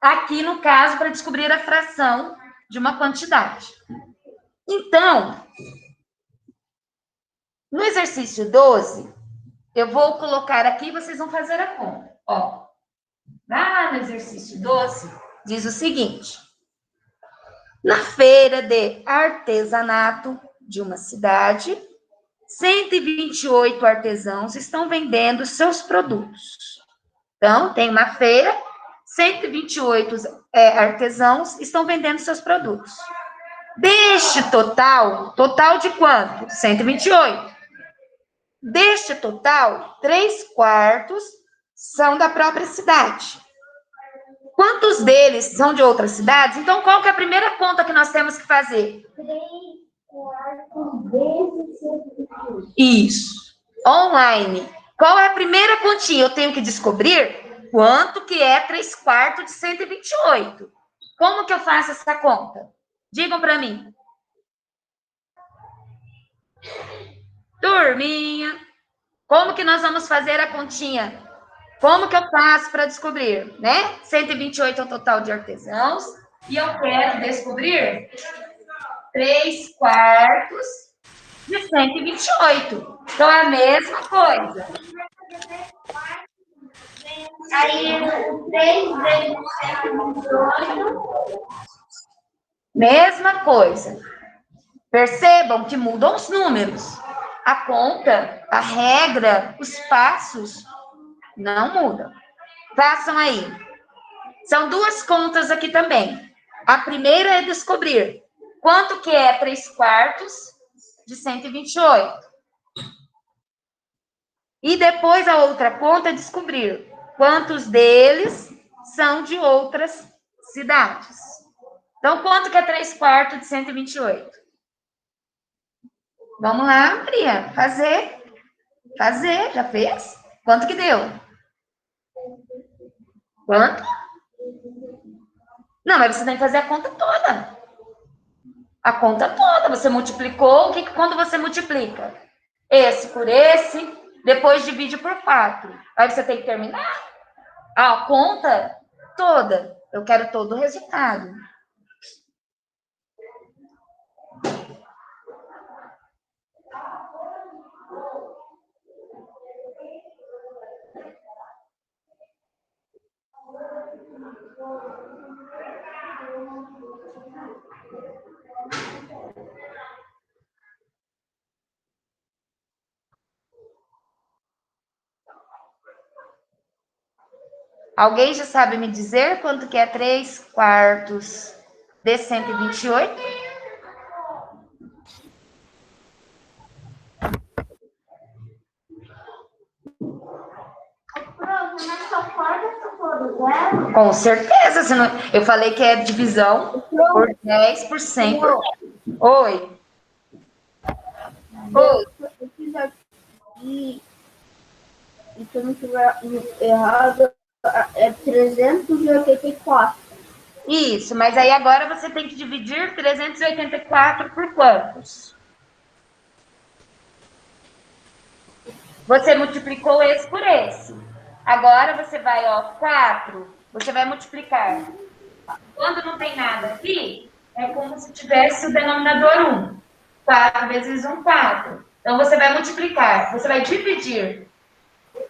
Aqui, no caso, para descobrir a fração de uma quantidade. Então, no exercício 12, eu vou colocar aqui, vocês vão fazer a conta. Ó, lá no exercício 12, diz o seguinte: na feira de artesanato de uma cidade, 128 artesãos estão vendendo seus produtos. Então, tem uma feira, 128 artesãos estão vendendo seus produtos. Deste total de quanto? 128. Deste total, 3/4 são da própria cidade. Quantos deles são de outras cidades? Então, qual que é a primeira conta que nós temos que fazer? 3/4 vezes 128. Isso. Online. Qual é a primeira continha? Eu tenho que descobrir quanto que é 3/4 de 128. Como que eu faço essa conta? Digam para mim. Turminha, como que nós vamos fazer a continha? Como que eu faço para descobrir, né? 128 é o total de artesãos e eu quero descobrir 3/4 de 128. Então, é a mesma coisa. Aí, 3 vezes 128. Mesma coisa. Percebam que mudam os números. A conta, a regra, os passos não mudam. Façam aí. São duas contas aqui também. A primeira é descobrir quanto que é 3/4 de 128. E depois a outra conta é descobrir quantos deles são de outras cidades. Então, quanto que é 3/4 de 128? Vamos lá, Maria, fazer. Fazer, já fez? Quanto que deu? Quanto? Não, mas você tem que fazer a conta toda. A conta toda. Você multiplicou, quando você multiplica? Esse por esse, depois divide por 4. Aí você tem que terminar a conta toda. Eu quero todo o resultado. Alguém já sabe me dizer quanto que é 3/4 de 128? Mas só pode supor zero? Com certeza. Senão... Eu falei que é divisão por 10 por 100 por 10. Oi. Oi. Eu fiz aqui, e se eu não estiver errado, é 384. Isso, mas aí agora você tem que dividir 384 por quantos? Você multiplicou esse por esse. Agora você vai, 4, você vai multiplicar. Quando não tem nada aqui, é como se tivesse o denominador 1. 4 vezes 1, 4. Então, você vai multiplicar. Você vai dividir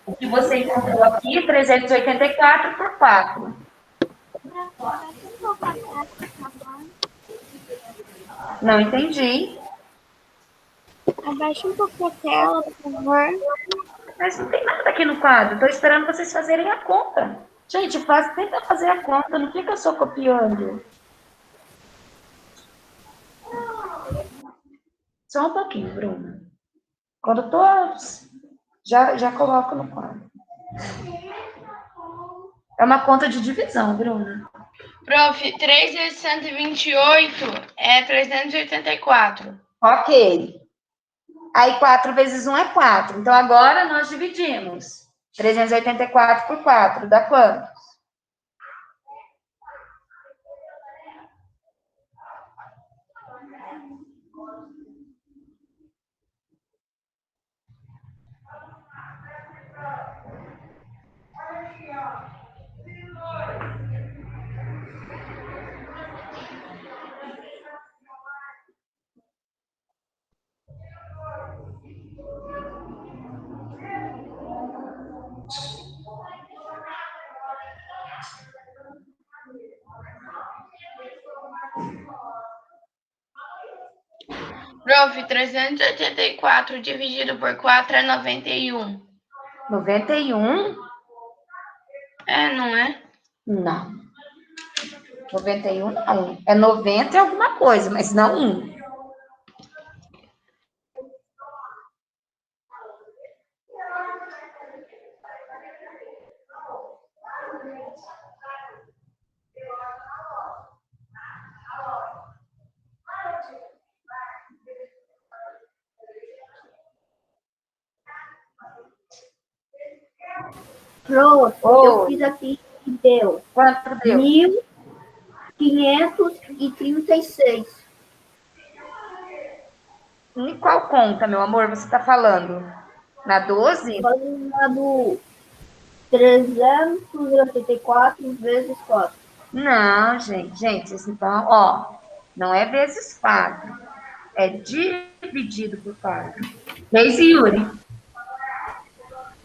o que você encontrou aqui, 384, por 4. Não entendi. Abaixa um pouco a tela, por favor. Mas não tem nada aqui no quadro. Estou esperando vocês fazerem a conta. Gente, tenta fazer a conta. Não fica só copiando. Só um pouquinho, Bruna. Quando todos, já coloco no quadro. É uma conta de divisão, Bruna. Prof, 3 vezes 128 é 384. Ok. Aí 4 vezes 1 é 4. Então, agora nós dividimos. 384 por 4 dá quanto? Prof, 384 dividido por 4 é 91. 91? É, não é? Não. 91 não. É 90 e alguma coisa, mas não 1. Pronto, eu fiz aqui e deu Quanto deu? 1.536. Em qual conta, meu amor, você está falando? Na 12? Falando lá do 384 vezes 4. Não, gente, então, ó, não é vezes 4, é dividido por 4. Leise e Yuri.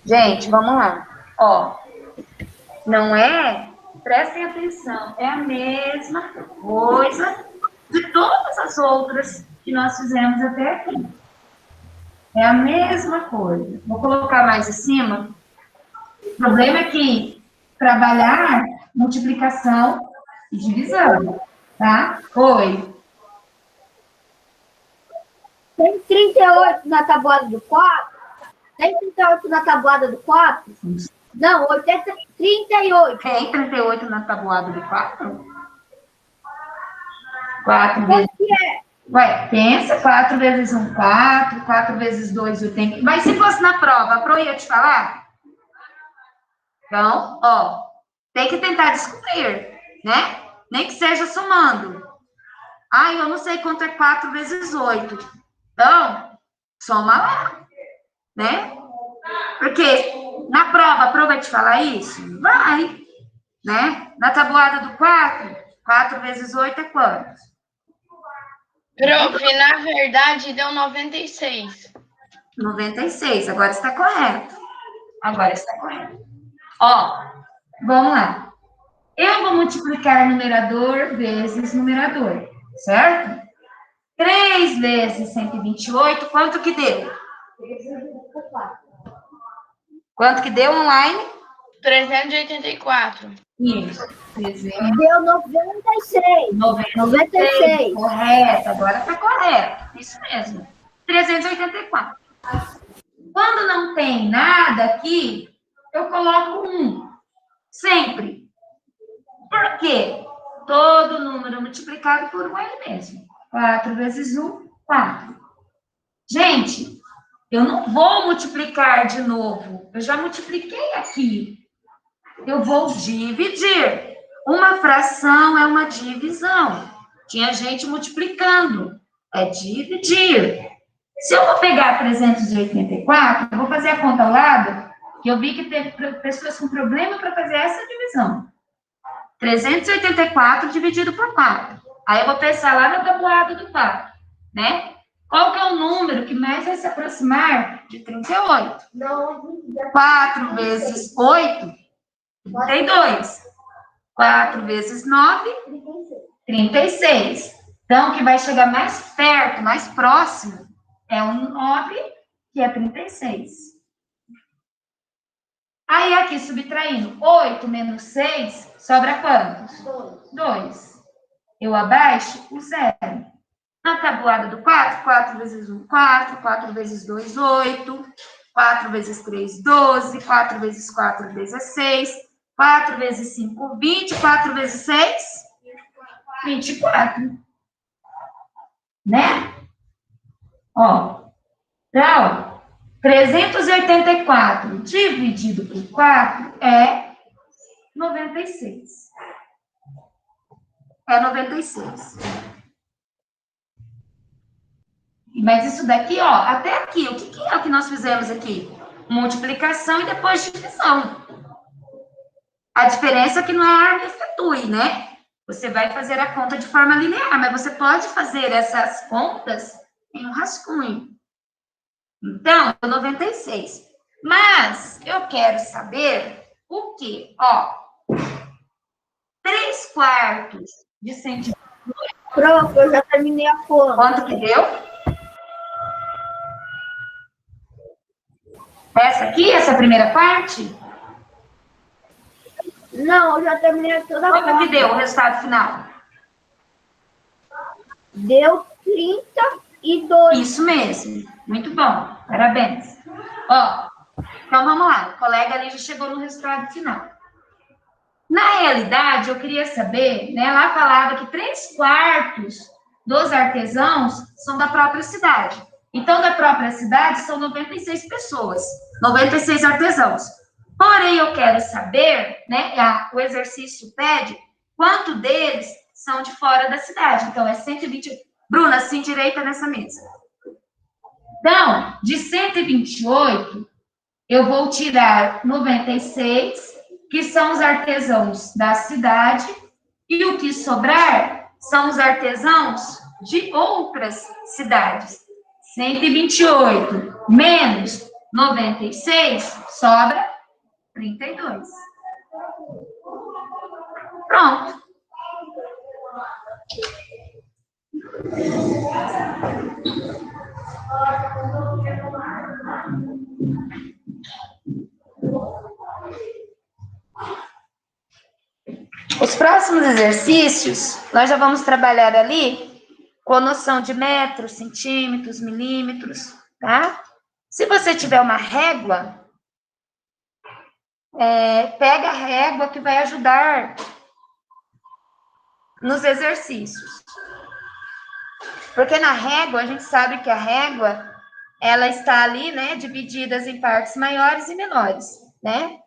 Gente, vamos lá. Ó, não é, prestem atenção, é a mesma coisa de todas as outras que nós fizemos até aqui. É a mesma coisa. Vou colocar mais em cima. O problema é que trabalhar multiplicação e divisão, tá? Oi. Tem 38 na tabuada do 4? Tem 38 na tabuada do 4? Não, 38. Tem 38 na tabuada do 4? 4 vezes... Quanto que é? Ué, pensa, 4 vezes 1, 4, 4 vezes 2, eu tenho que... Mas se fosse na prova, a Pro ia te falar? Então, ó, tem que tentar descobrir, né? Nem que seja somando. Ai, eu não sei quanto é 4 vezes 8. Então, soma lá, né? Porque na prova, a Pro vai te falar isso? Vai, né? Na tabuada do 4, 4 vezes 8 é quanto? Prof, na verdade deu 96. 96, agora está correto. Agora está correto. Ó, vamos lá. Eu vou multiplicar numerador vezes numerador, certo? 3 vezes 128, quanto que deu? Quanto que deu online? 384. Isso. Deu 96. 96. Correto, agora está correto. Isso mesmo. 384. Quando não tem nada aqui, eu coloco 1. Sempre. Por quê? Todo número multiplicado por 1 é ele mesmo. 4 vezes 1, 4. Gente, eu não vou multiplicar de novo. Eu já multipliquei aqui. Eu vou dividir. Uma fração é uma divisão. Tinha gente multiplicando. É dividir. Se eu vou pegar 384, eu vou fazer a conta ao lado, que eu vi que teve pessoas com problema para fazer essa divisão. 384 dividido por 4. Aí eu vou pensar lá no tabuado do 4, né? Qual que é o número que mais vai se aproximar de 38? 4 vezes 8, 32. 4 vezes 9, 36. Então, o que vai chegar mais perto, mais próximo, é o 9, que é 36. Aí, aqui, subtraindo 8 menos 6, sobra quantos? 2. Eu abaixo o 0. Na tabuada do 4, 4 vezes 1, 4, 4 vezes 2, 8. 4 vezes 3, 12. 4 vezes 4, 16. 4 vezes 5, 20. 4 vezes 6, 24. Né? Ó. Então, 384 dividido por 4 é 96. É 96. Mas isso daqui, ó, até aqui, o que é o que nós fizemos aqui? Multiplicação e depois divisão. A diferença é que não é arma e fetui, né? Você vai fazer a conta de forma linear, mas você pode fazer essas contas em um rascunho. Então, 96. Mas eu quero saber o quê? Ó, 3/4 de centímetro. Prof, eu já terminei a conta. Quanto que deu? Essa aqui, essa primeira parte? Não, eu já terminei toda a Quanto conta. que deu o resultado final? Deu 32. Isso mesmo. Muito bom. Parabéns. Ó, então vamos lá. O colega ali já chegou no resultado final. Na realidade, eu queria saber, né? Lá falava que 3/4 dos artesãos são da própria cidade. Então, da própria cidade são 96 pessoas, 96 artesãos. Porém, eu quero saber, né? O exercício pede quanto deles são de fora da cidade. Então, é 120. Bruna, assim, direita nessa mesa. Então, de 128, eu vou tirar 96, que são os artesãos da cidade, e o que sobrar são os artesãos de outras cidades. 128 menos 96, sobra 32. Pronto. Os próximos exercícios, nós já vamos trabalhar ali com noção de metros, centímetros, milímetros, tá? Se você tiver uma régua, pega a régua que vai ajudar nos exercícios. Porque na régua, a gente sabe que a régua, ela está ali, né, divididas em partes maiores e menores, né?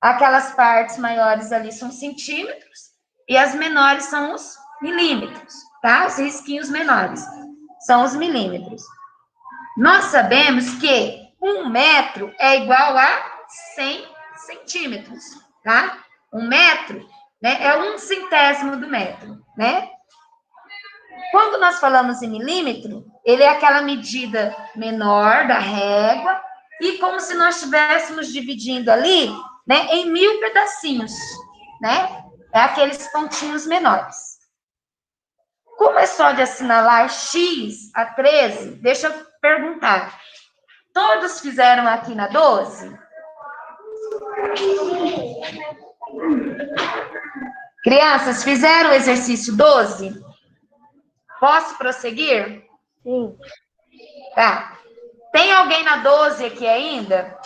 Aquelas partes maiores ali são centímetros e as menores são os milímetros, tá? Os risquinhos menores são os milímetros. Nós sabemos que 1 metro é igual a 100 centímetros, tá? 1 metro, né, é 1/100º do metro, né? Quando nós falamos em milímetro, ele é aquela medida menor da régua e como se nós estivéssemos dividindo ali, né, em 1000 pedacinhos, né? É aqueles pontinhos menores. Como é só de assinalar X a 13, deixa eu perguntar. Todos fizeram aqui na 12? Crianças, fizeram o exercício 12? Posso prosseguir? Sim. Tá. Tem alguém na 12 aqui ainda?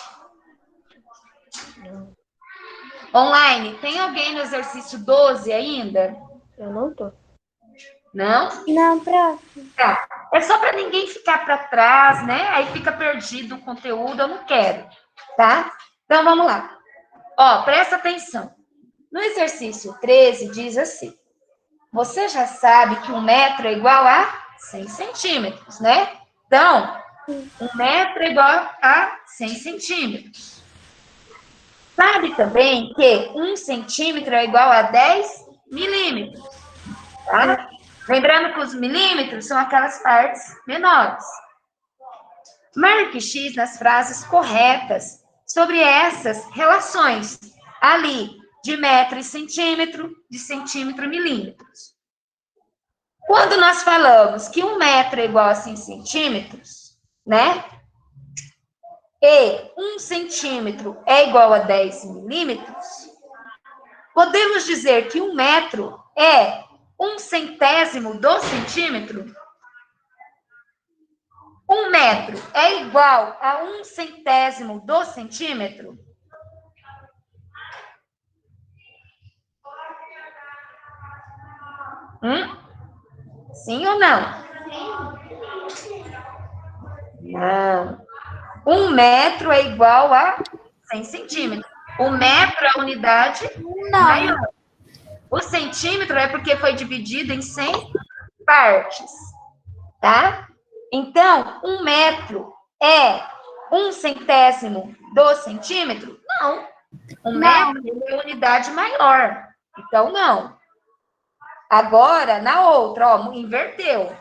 Online, tem alguém no exercício 12 ainda? Eu não tô. Não? Não, prof. Tá. É só para ninguém ficar para trás, né? Aí fica perdido o conteúdo, eu não quero, tá? Então, vamos lá. Ó, presta atenção. No exercício 13, diz assim. Você já sabe que 1 metro é igual a 100 centímetros, né? Então, 1 metro é igual a 100 centímetros. Sabe também que 1 centímetro é igual a 10 milímetros, tá? Lembrando que os milímetros são aquelas partes menores. Marque X nas frases corretas sobre essas relações ali de metro e centímetro, de centímetro e milímetros. Quando nós falamos que 1 metro é igual a 100 centímetros, né? E 1 centímetro é igual a 10 milímetros, podemos dizer que 1 metro é 1/100º do centímetro? 1 metro é igual a 1/100º do centímetro? Sim ou não? Não. 1 metro é igual a 100 centímetros. O metro é a unidade maior. O centímetro é porque foi dividido em 100 partes, tá? Então, 1 metro é 1/100º do centímetro? Não. 1 metro é a unidade maior. Então, não. Agora, na outra, ó, inverteu.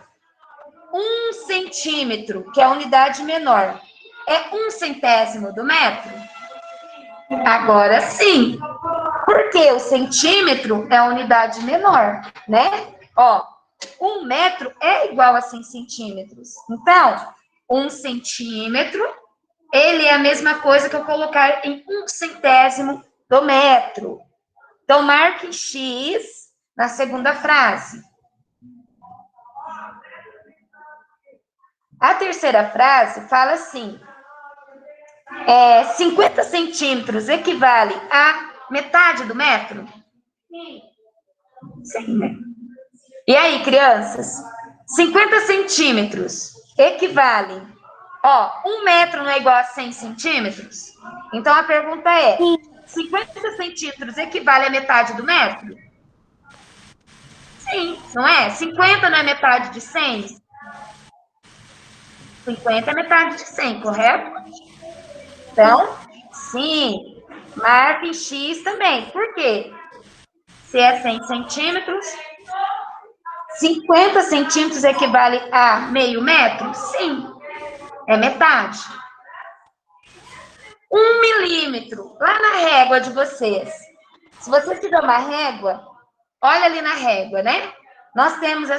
1 centímetro, que é a unidade menor, é 1/100º do metro? Agora sim. Porque o centímetro é a unidade menor, né? Ó, 1 metro é igual a 100 centímetros. Então, 1 centímetro, ele é a mesma coisa que eu colocar em 1/100º do metro. Então, marque X na segunda frase. A terceira frase fala assim: 50 centímetros equivale a metade do metro? Sim, né? E aí, crianças? 50 centímetros equivalem... Ó, 1 metro não é igual a 100 centímetros? Então, a pergunta é: 50 centímetros equivale a metade do metro? Sim, não é? 50 não é metade de 100? 50 é metade de 100, correto? Então, sim, marque X também. Por quê? Se é 100 centímetros, 50 centímetros equivale a meio metro? Sim, é metade. 1 milímetro, lá na régua de vocês. Se você tiver uma régua, olha ali na régua, né? Nós temos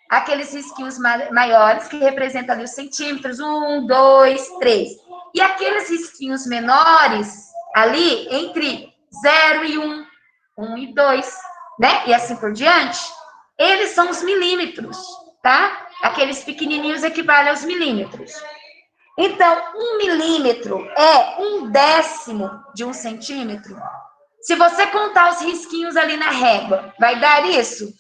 aqueles risquinhos maiores que representam ali os centímetros, 1, 2, 3. E aqueles risquinhos menores ali entre 0 e 1, 1 e 2, né? E assim por diante, eles são os milímetros, tá? Aqueles pequenininhos equivalem aos milímetros. Então, 1 milímetro é 1/10 de 1 centímetro. Se você contar os risquinhos ali na régua, vai dar isso?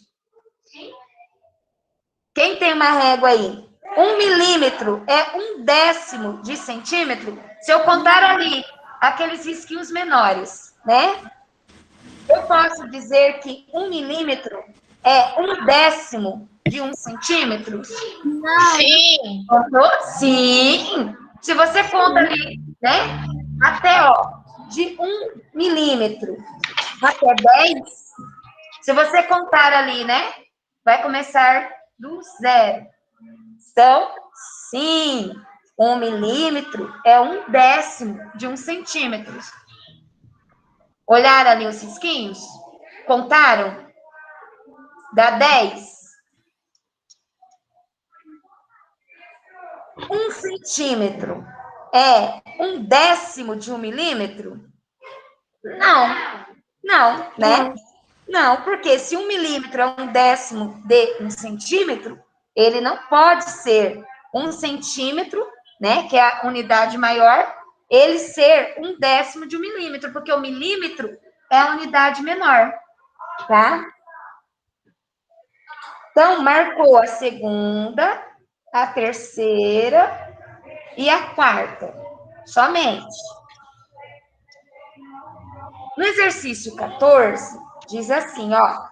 Quem tem uma régua aí? 1 milímetro é 1/10 de centímetro? Se eu contar ali aqueles risquinhos menores, né? Eu posso dizer que 1 milímetro é 1/10 de 1 centímetro? Sim. Contou? Sim. Se você conta ali, né? Até, ó, de 1 milímetro até 10, se você contar ali, né? Vai começar do 0. Então, sim, 1 milímetro é 1/10 de 1 centímetro. Olharam ali os risquinhos? Contaram? Dá 10. 1 centímetro é 1/10 de 1 milímetro? Não, não, né? Não, porque se 1 milímetro é 1/10 de 1 centímetro, ele não pode ser 1 centímetro, né, que é a unidade maior, ele ser 1/10 de 1 milímetro, porque o milímetro é a unidade menor, tá? Então, marcou a segunda, a terceira e a quarta, somente. No exercício 14, diz assim, ó: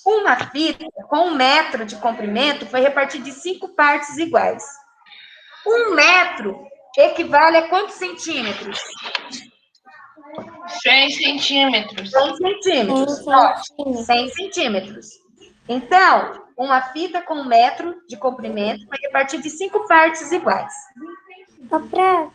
uma fita com 1 metro de comprimento foi repartida em 5 partes iguais. 1 metro equivale a quantos centímetros? 100 centímetros. 100 centímetros. Ótimo, 100 centímetros. Então, uma fita com 1 metro de comprimento foi repartida em 5 partes iguais.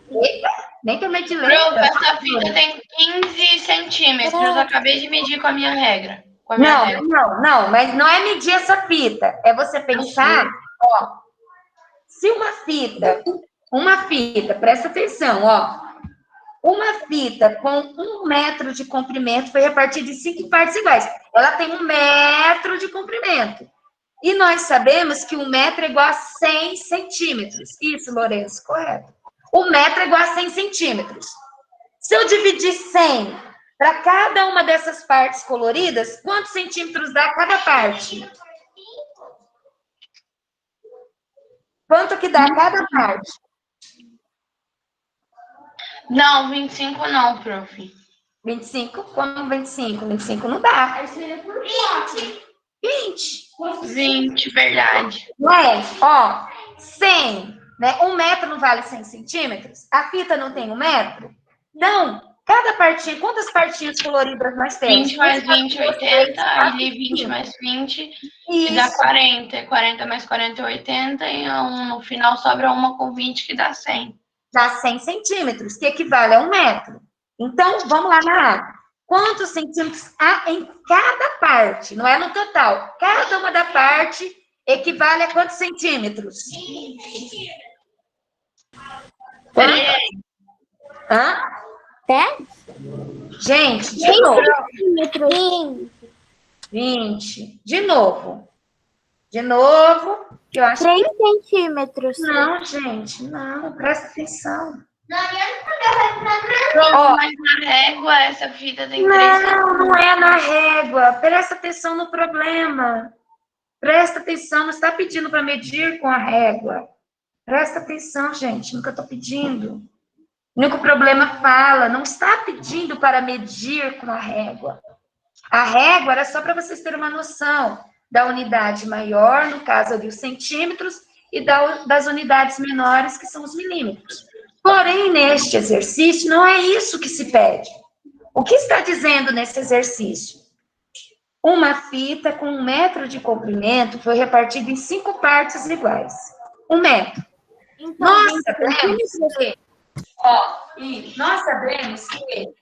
Eita, nem tomei de ler. Prof, essa fita tem 15 centímetros. Eu acabei de medir com a minha regra. Com a minha regra. Não, mas não é medir essa fita. É você pensar, ó, se uma fita, presta atenção, ó. Uma fita com 1 metro de comprimento foi repartida em 5 partes iguais. Ela tem 1 metro de comprimento. E nós sabemos que 1 metro é igual a 100 centímetros. Isso, Lourenço, correto. 1 metro é igual a 100 centímetros. Se eu dividir 100 para cada uma dessas partes coloridas, quantos centímetros dá cada parte? Quanto que dá cada parte? Não, 25 não, prof. 25? Como 25? 25 não dá. 20. 20, verdade. Não é? Ó, 100, né? 1 metro não vale 100 centímetros? A fita não tem 1 metro? Não. Cada partinha, quantas partinhas coloridas nós temos? 20 mais 20, 80. Ali 20 mais 20, que dá 40. 40 mais 40 é 80. E no final sobra uma com 20, que dá 100. Dá 100 centímetros, que equivale a 1 metro. Então, vamos lá na área. Quantos centímetros há em cada parte? Não é no total. Cada uma da parte equivale a quantos centímetros? Hã? 10? Gente, de novo. Centímetros. 20. De novo. De novo. Que eu acho 3 centímetros. Não, gente, não. Presta atenção. Prof, mas na régua essa fita tem 3 Não é na régua. Presta atenção no problema. Presta atenção, não está pedindo para medir com a régua. Presta atenção, gente, nunca estou pedindo. O único problema fala, não está pedindo para medir com a régua. A régua era só para vocês terem uma noção da unidade maior, no caso ali os centímetros, e das unidades menores, que são os milímetros. Porém, neste exercício, não é isso que se pede. O que está dizendo nesse exercício? Uma fita com 1 metro de comprimento foi repartida em 5 partes iguais. 1 metro. Então, Nós sabemos que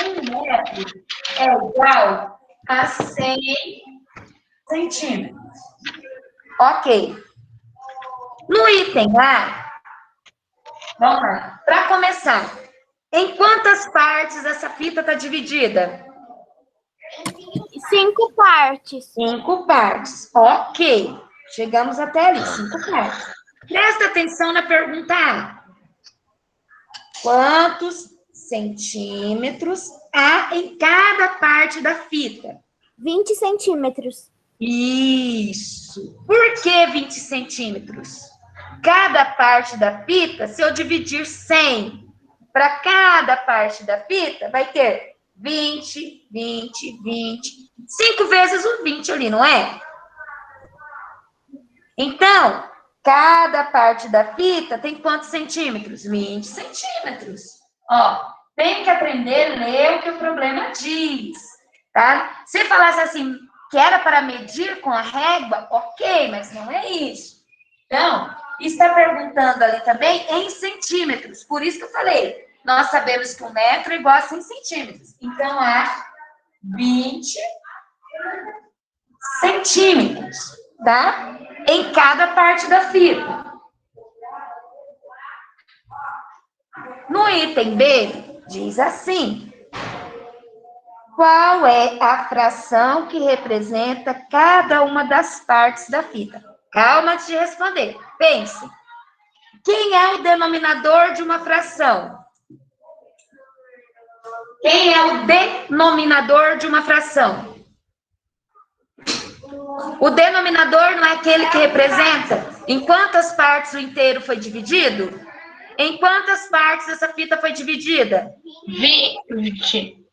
1 metro é igual a 100 centímetros. Ok. No item A, vamos lá. Para começar, em quantas partes essa fita está dividida? 5 partes. 5 partes. Ok. Chegamos até ali, 5 partes. Presta atenção na pergunta A. Quantos centímetros há em cada parte da fita? 20 centímetros. Isso. Por que 20 centímetros? Cada parte da fita, se eu dividir 100 para cada parte da fita, vai ter 20, 20, 20. 5 vezes o 20 ali, não é? Então, cada parte da fita tem quantos centímetros? 20 centímetros. Ó, tem que aprender a ler o que o problema diz, tá? Se falasse assim, que era para medir com a régua, ok, mas não é isso. Então, está perguntando ali também em centímetros. Por isso que eu falei, nós sabemos que 1 metro é igual a 100 centímetros. Então, há 20 centímetros, tá? Em cada parte da fita. No item B, diz assim: qual é a fração que representa cada uma das partes da fita? Calma antes de responder. Pense. Quem é o denominador de uma fração? Quem é o denominador de uma fração? O denominador não é aquele que representa em quantas partes o inteiro foi dividido? Em quantas partes essa fita foi dividida? 20.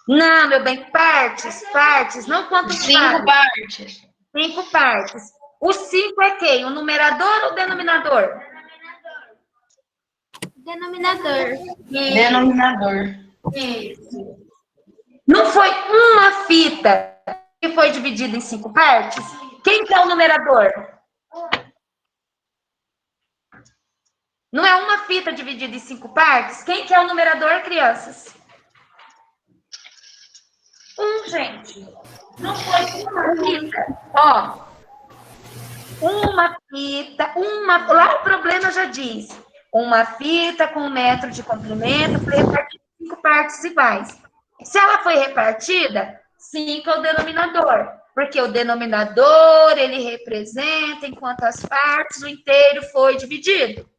Não, meu bem, partes, não quantas 5 partes. 5 partes. O 5 é quem? O numerador ou o denominador? Denominador. Denominador. Isso. Não foi uma fita que foi dividida em 5 partes? Quem que é o numerador? Não é uma fita dividida em 5 partes? Quem que é o numerador, crianças? Gente. Não foi uma fita. Ó. Uma fita, lá o problema já diz. Uma fita com 1 metro de comprimento foi repartida em 5 partes iguais. Se ela foi repartida, 5 é o denominador. Porque o denominador, ele representa em quantas partes o inteiro foi dividido.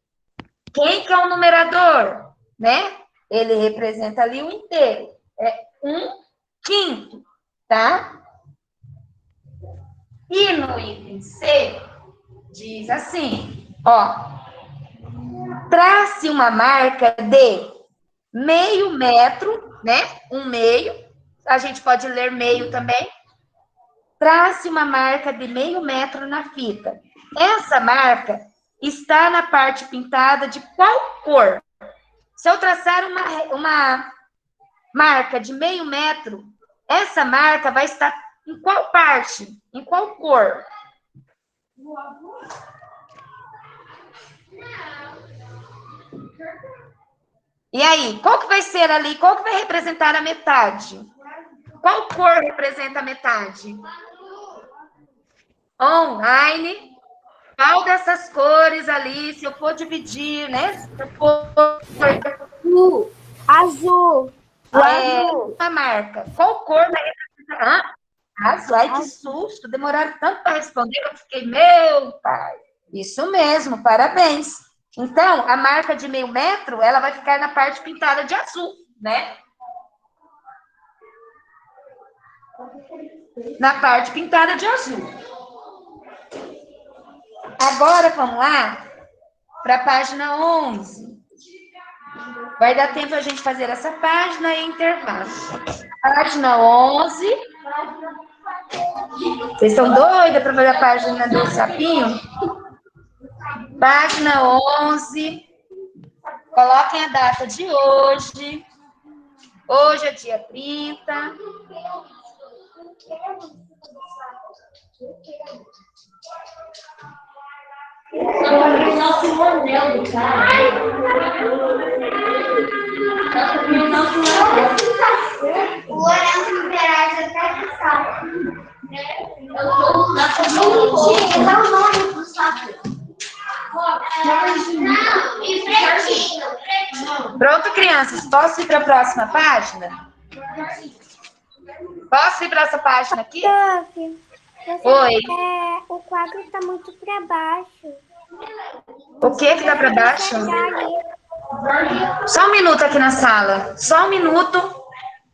Quem que é o numerador, né? Ele representa ali o inteiro. É 1/5, tá? E no item C, diz assim, ó. Trace uma marca de meio metro, né? 1/2. A gente pode ler meio também. Trace uma marca de meio metro na fita. Essa marca está na parte pintada de qual cor? Se eu traçar uma marca de meio metro, essa marca vai estar em qual parte? Em qual cor? E aí, qual que vai ser ali? Qual que vai representar a metade? Qual cor representa a metade? Online. Qual dessas cores ali, se eu for dividir, né? Se eu for... Azul. Azul. Uma marca. Qual cor vai representar? Azul. Ai, que susto. Demoraram tanto para responder. Eu fiquei, meu pai. Isso mesmo, parabéns. Então, a marca de meio metro, ela vai ficar na parte pintada de azul, né? Na parte pintada de azul. Agora, vamos lá para a página 11. Vai dar tempo a gente fazer essa página e intervalo. Página 11. Vocês estão doidas para fazer a página do sapinho? Página 11. Coloquem a data de hoje. Hoje é dia 30. O horário liberais até que sabe. Dá o nome do sapo. Não, e pretinho. Pronto, crianças? Posso ir para a próxima página? Posso ir para essa página aqui? Oi. O quadro está muito para baixo. O que está para baixo? Só um minuto aqui na sala. Só um minuto.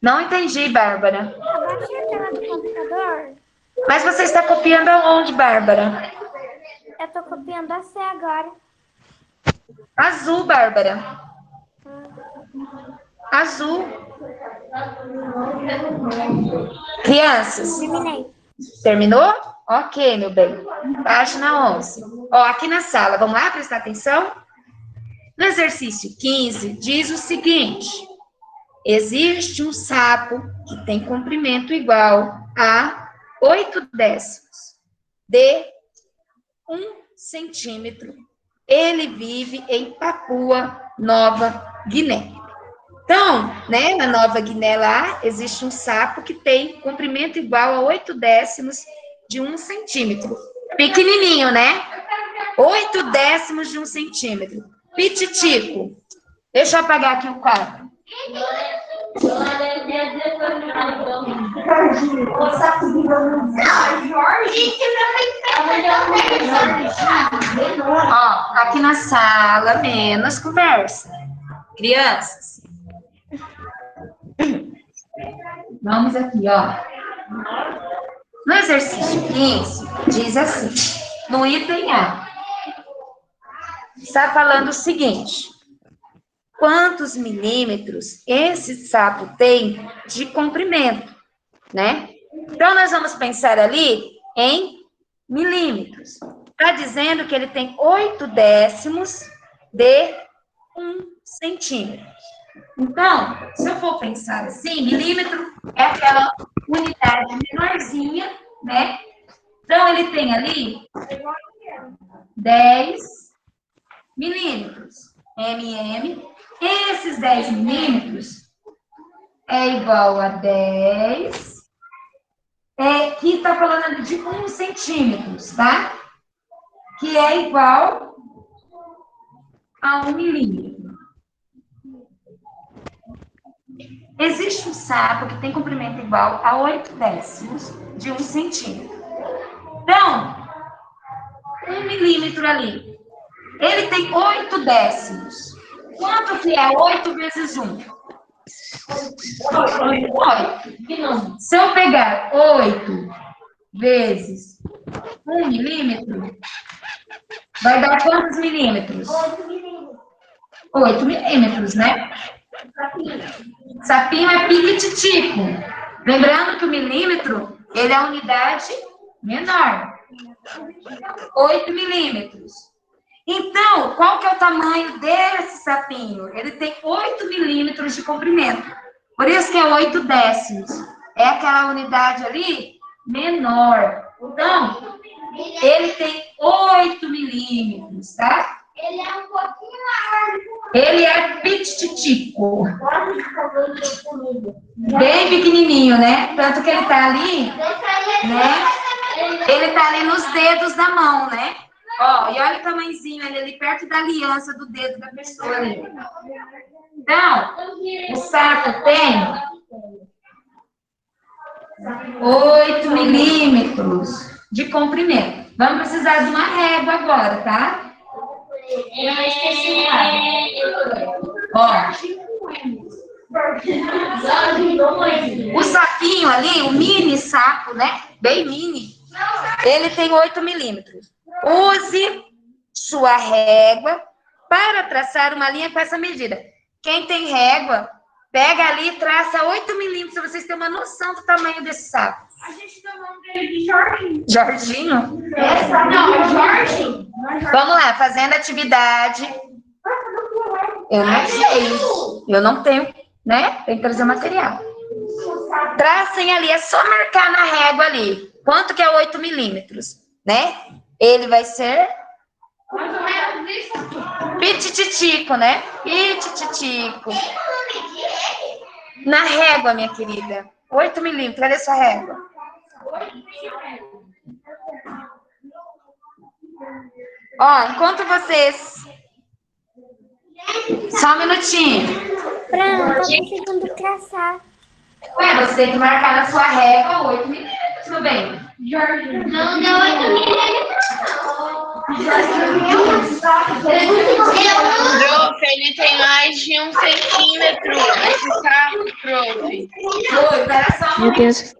Não entendi, Bárbara. Abaixa a tela do computador. Mas você está copiando aonde, Bárbara? Eu estou copiando a C agora. Azul, Bárbara. Azul. Crianças. Terminei. Terminou? Ok, meu bem. Página 11. Ó, aqui na sala, vamos lá prestar atenção? No exercício 15, diz o seguinte. Existe um sapo que tem comprimento igual a 8/10 de 1 centímetro. Ele vive em Papua Nova Guiné. Então, né, na Nova Guiné lá, existe um sapo que tem comprimento igual a 8/10 de 1 centímetro. Pequenininho, né? 8/10 de 1 centímetro. Pititico. Deixa eu apagar aqui o quadro. Ó, aqui na sala, menos conversa. Crianças. Vamos aqui, ó. No exercício 15, diz assim, no item A, está falando o seguinte, quantos milímetros esse sapo tem de comprimento, né? Então, nós vamos pensar ali em milímetros. Está dizendo que ele tem 8/10 de 1 centímetro. Então, se eu for pensar assim, milímetro é aquela unidade menorzinha, né? Então, ele tem ali 10 milímetros, mm. Esses 10 milímetros é igual a 10, que está falando de 1 centímetro, tá? Que é igual a 1 milímetro. Existe um sapo que tem comprimento igual a 8 décimos de 1 centímetro. Então, 1 milímetro ali. Ele tem 8 décimos. Quanto que é 8 vezes 1? 8. Se eu pegar 8 vezes 1 milímetro, vai dar quantos milímetros? 8 milímetros, né? Sapinho é pique-titico. Lembrando que o milímetro, ele é a unidade menor. 8 milímetros. Então, qual que é o tamanho desse sapinho? Ele tem 8 milímetros de comprimento. Por isso que é 8 décimos. É aquela unidade ali menor. Então, ele tem 8 milímetros, tá? Ele é um pouquinho maior. Ele é pititico. Bem pequenininho, né? Tanto que ele tá ali, né? Ele tá ali nos dedos da mão, né? Ó, e olha o tamanhozinho, ele ali perto da aliança do dedo da pessoa ali. Então, o sapo tem 8 milímetros de comprimento. Vamos precisar de uma régua agora, tá? Ó, o sapinho ali, o mini sapo, né? Bem mini, ele tem 8 milímetros. Use sua régua para traçar uma linha com essa medida. Quem tem régua, pega ali e traça 8 milímetros, para vocês terem uma noção do tamanho desse sapo. A gente tá chamando ele de Jorginho. Jorginho? Não, é Jorginho. Vamos lá, fazendo atividade. Eu não sei. Eu não tenho, né? Tem que trazer o material. Tracem ali, é só marcar na régua ali. Quanto que é 8 milímetros, né? Ele vai ser Mais ou menos isso. pitititico, né? Pitititico. Na régua, minha querida. 8 milímetros, cadê sua régua? Ó, enquanto vocês... Só um minutinho. Fran, não tô conseguindo traçar. Ué, você tem que marcar na sua régua 8 milímetros, meu bem. Não deu 8 milímetros. Prof, ele tem mais de 1 centímetro. Esse sapo, prof. Oi, espera só um Meu Deus.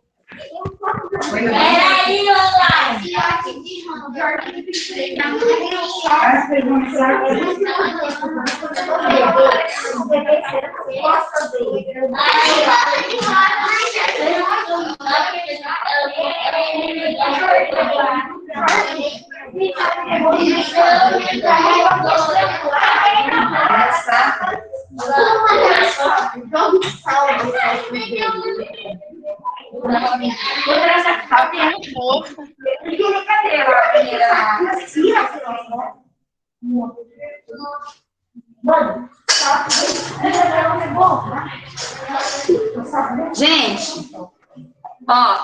Peraí, Olá. Muito fofo. Gente, ó.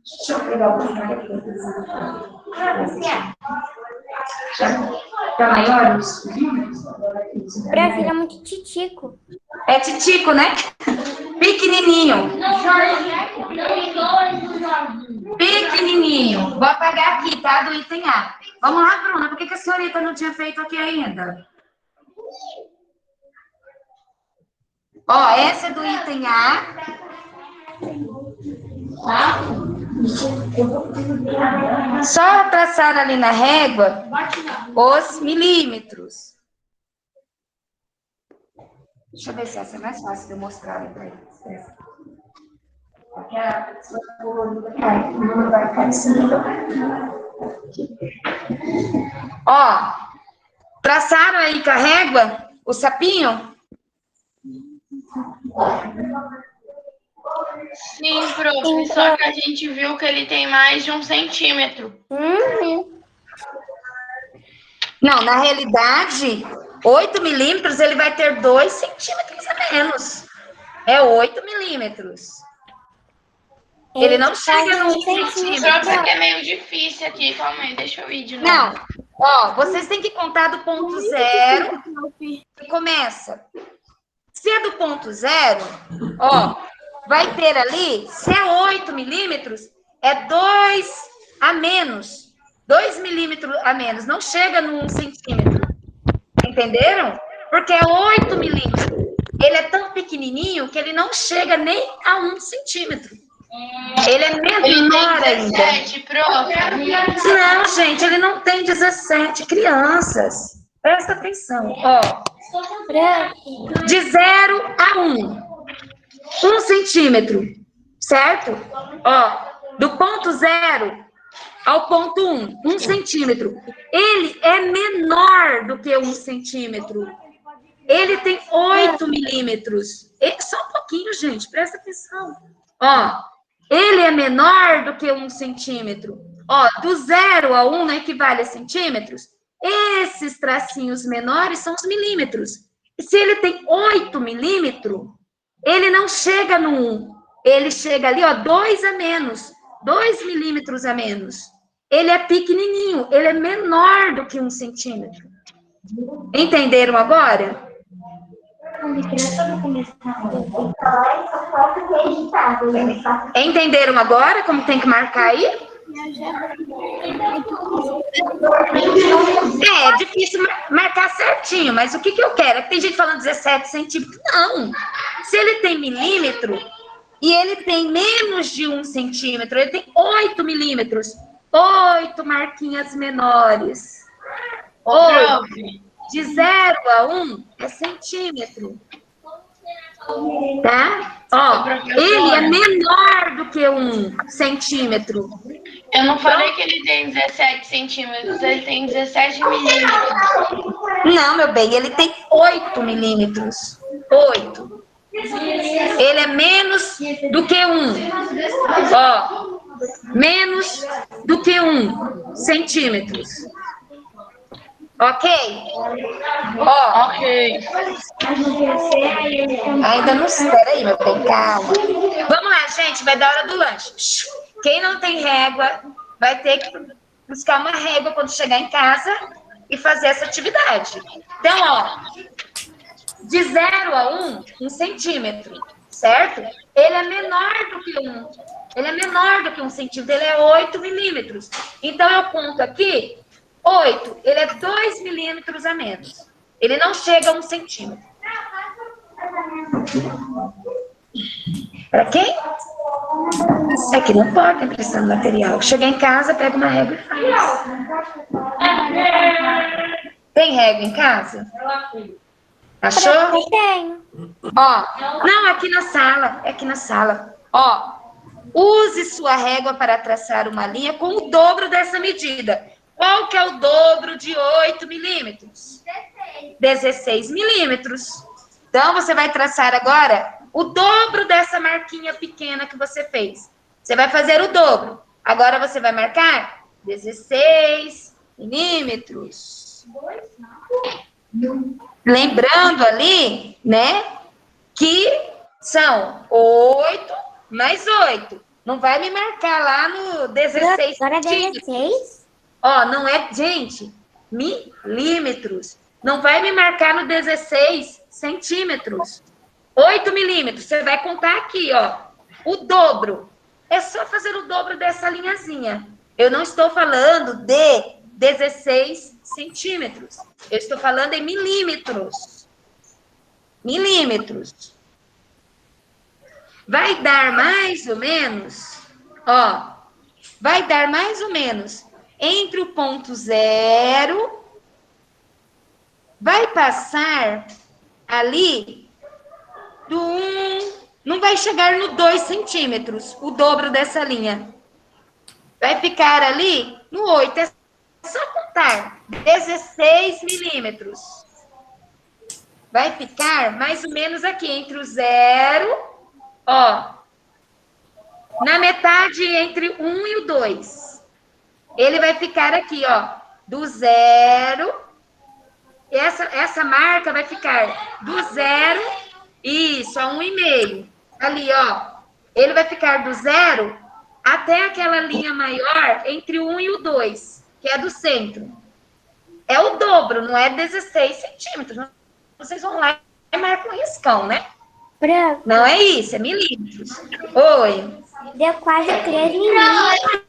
Deixa eu pegar o tá maior? Pra virar muito titico. É titico, né? Pequenininho. Pequenininho. Vou apagar aqui, tá? Do item A. Vamos lá, Bruna. Por que a senhorita não tinha feito aqui ainda? Ó, essa é do item A. Só traçar ali na régua os milímetros. Deixa eu ver se essa é mais fácil de eu mostrar para eles. Aqui a sua colorida não vai ficar em cima. Ó, traçaram aí com a régua o sapinho? Sim, prof. Só que a gente viu que ele tem mais de 1 centímetro. Não, na realidade, 8 milímetros ele vai ter 2 centímetros a menos. É 8 milímetros. Ele não chega no 1 centímetro. Prof, é que é meio difícil aqui. Calma aí, deixa eu ir de novo. Não, Ó, vocês têm que contar do ponto zero e começa. Se é do ponto zero, ó, vai ter ali, se é 8 milímetros, é 2 a menos. 2 milímetros a menos, não chega no 1 centímetro. Entenderam? Porque é 8 milímetros. Ele é tão pequenininho que ele não chega nem a 1 centímetro. Ele é menor ainda. 17, prof. Não, gente, ele não tem 17 crianças. Presta atenção, ó. De 0 a 1. 1 centímetro, certo? Ó, do ponto 0 ao ponto 1, 1 centímetro. Ele é menor do que 1 centímetro. Ele tem 8 milímetros. Só um pouquinho, gente, presta atenção. Ó, ele é menor do que 1 centímetro. Ó, do 0 a 1 não equivale a centímetros. Esses tracinhos menores são os milímetros. E se ele tem 8 milímetros, ele não chega no 1. Ele chega ali, ó, 2 a menos. 2 milímetros a menos. Ele é pequenininho, ele é menor do que 1 centímetro. Entenderam agora? Entenderam agora como tem que marcar aí? É difícil marcar certinho, mas o que eu quero? É que tem gente falando 17 centímetros. Não. Se ele tem milímetro e ele tem menos de 1 centímetro, ele tem 8 milímetros. 8 marquinhas menores. 8. De 0 a 1 é centímetro. Tá? Ó, ele é menor do que 1 centímetro. Eu não falei que ele tem 17 centímetros, ele tem 17 milímetros. Não, meu bem, ele tem 8 milímetros. 8. Ele é menos do que 1. Ó, menos do que 1 centímetros. Ok? Ó. Ok. Ainda não sei. Peraí, meu bem, calma. Vamos lá, gente, vai dar hora do lanche. Quem não tem régua vai ter que buscar uma régua quando chegar em casa e fazer essa atividade. Então, ó, de 0 a 1 centímetro, certo? Ele é menor do que 1. Ele é menor do que 1 centímetro, ele é 8 milímetros. Então, eu conto aqui 8, ele é 2 milímetros a menos. Ele não chega a 1 centímetro. Para quem? É que não pode emprestar material. Chega em casa, pega uma régua e faz. Tem régua em casa? Achou? Eu tenho. Ó, não, aqui na sala. É aqui na sala. Ó, use sua régua para traçar uma linha com o dobro dessa medida. Qual que é o dobro de 8 milímetros? 16 milímetros. Então, você vai traçar agora o dobro dessa marquinha pequena que você fez. Você vai fazer o dobro. Agora, você vai marcar 16 milímetros. Lembrando ali, né, que são 8 mais 8. Não vai me marcar lá no 16 Agora é centímetros. 16? Ó, não é, gente, milímetros. Não vai me marcar no 16 centímetros. 8 milímetros. Você vai contar aqui, ó. O dobro. É só fazer o dobro dessa linhazinha. Eu não estou falando de 16 centímetros. Eu estou falando em milímetros. Milímetros. Vai dar mais ou menos, ó. Vai dar mais ou menos entre o ponto 0, vai passar ali do 1, não vai chegar no 2 centímetros, o dobro dessa linha. Vai ficar ali no 8, é só contar, 16 milímetros. Vai ficar mais ou menos aqui, entre o 0, ó, na metade entre o 1 e o 2. Ele vai ficar aqui, ó, do 0. Essa marca vai ficar do 0, isso, a 1,5. Ali, ó. Ele vai ficar do 0 até aquela linha maior entre o 1 e o 2, que é do centro. é o dobro, não é 16 centímetros. Vocês vão lá e marcam um riscão, né? Branco. Não é isso, é milímetros. Oi. Deu quase 3 milímetros.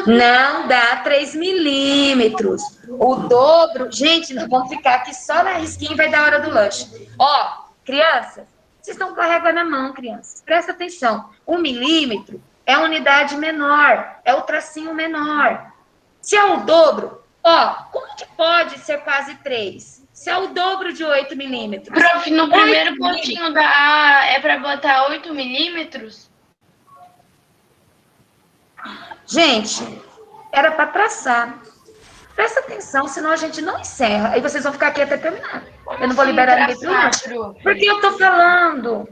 Não dá 3 milímetros. O dobro... Gente, nós vamos ficar aqui só na risquinha e vai dar hora do lanche. Ó, crianças, vocês estão com a régua na mão, crianças. Presta atenção. 1 milímetro é a unidade menor, é o tracinho menor. Se é o dobro, ó, como que pode ser quase 3? Se é o dobro de 8 milímetros. Prof, no primeiro pontinho da A é para botar 8 milímetros? Gente, era para traçar. Presta atenção, senão a gente não encerra. Aí vocês vão ficar aqui até terminar. Eu não vou liberar ninguém pro lanche. Porque eu tô falando.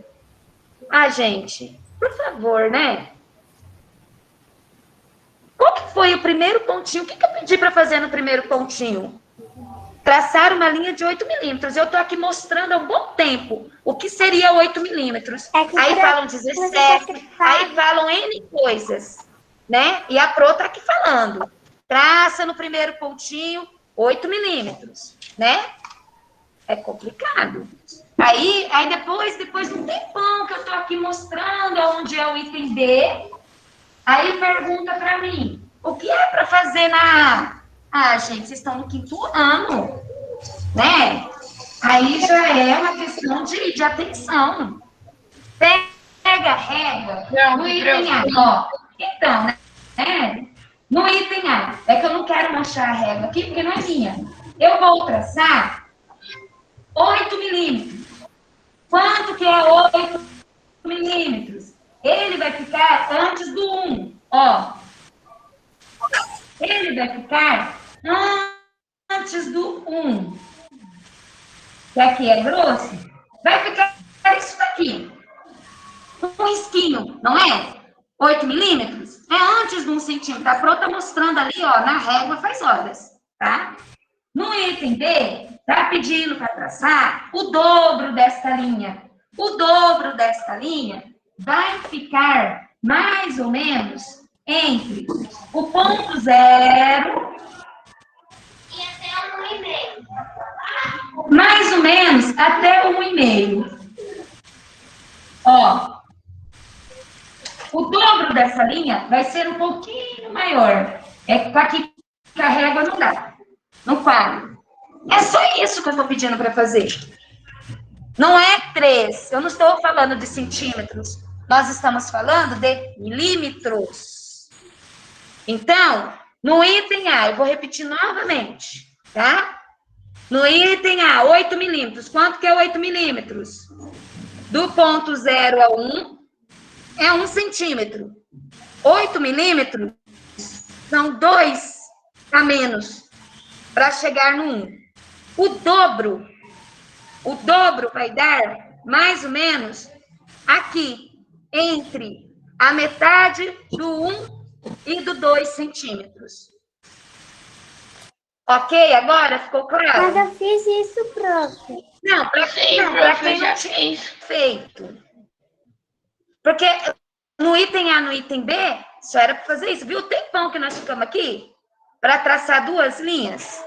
Ah, gente, por favor, né? Qual que foi o primeiro pontinho? O que eu pedi para fazer no primeiro pontinho? Traçar uma linha de 8 milímetros. Eu tô aqui mostrando há um bom tempo o que seria 8 milímetros. Aí falam 17, aí falam N coisas, né? E a Pro tá aqui falando. Traça no primeiro pontinho 8 milímetros, né? É complicado. Aí depois de um tempão que eu tô aqui mostrando onde é o item B, aí pergunta para mim, o que é para fazer na A? Ah, gente, vocês estão no 5º ano, né? Aí já é uma questão de atenção. Pega a régua no item A. Ó, então, né? No item A, é que eu não quero manchar a régua aqui, porque não é minha. Eu vou traçar 8 milímetros. Quanto que é 8 milímetros? Ele vai ficar antes do 1, ó. Ele vai ficar antes do 1. Que aqui é grosso. Vai ficar isso daqui. Um risquinho, não é? 8 milímetros? É antes de 1 centímetro. A Pro tá mostrando ali, ó, na régua faz horas, tá? No item B, tá pedindo para traçar o dobro desta linha. O dobro desta linha vai ficar mais ou menos entre o ponto 0 E até 1,5. mais ou menos até o 1,5. Ó, o dobro dessa linha vai ser um pouquinho maior. É que aqui a régua não dá, no quadro. É só isso que eu estou pedindo para fazer. Não é 3, eu não estou falando de centímetros. Nós estamos falando de milímetros. Então, no item A, eu vou repetir novamente, tá? No item A, 8 milímetros. Quanto que é 8 milímetros? Do ponto 0 a 1 é 1 centímetro. 8 milímetros são 2 a menos para chegar no 1. O dobro vai dar mais ou menos aqui, entre a metade do 1 e do 2 centímetros. Ok? Agora ficou claro? Mas eu fiz isso, prof. Não, para quem não tinha feito. Porque no item A, no item B, só era para fazer isso. Viu o tempão que nós ficamos aqui? Para traçar 2 linhas?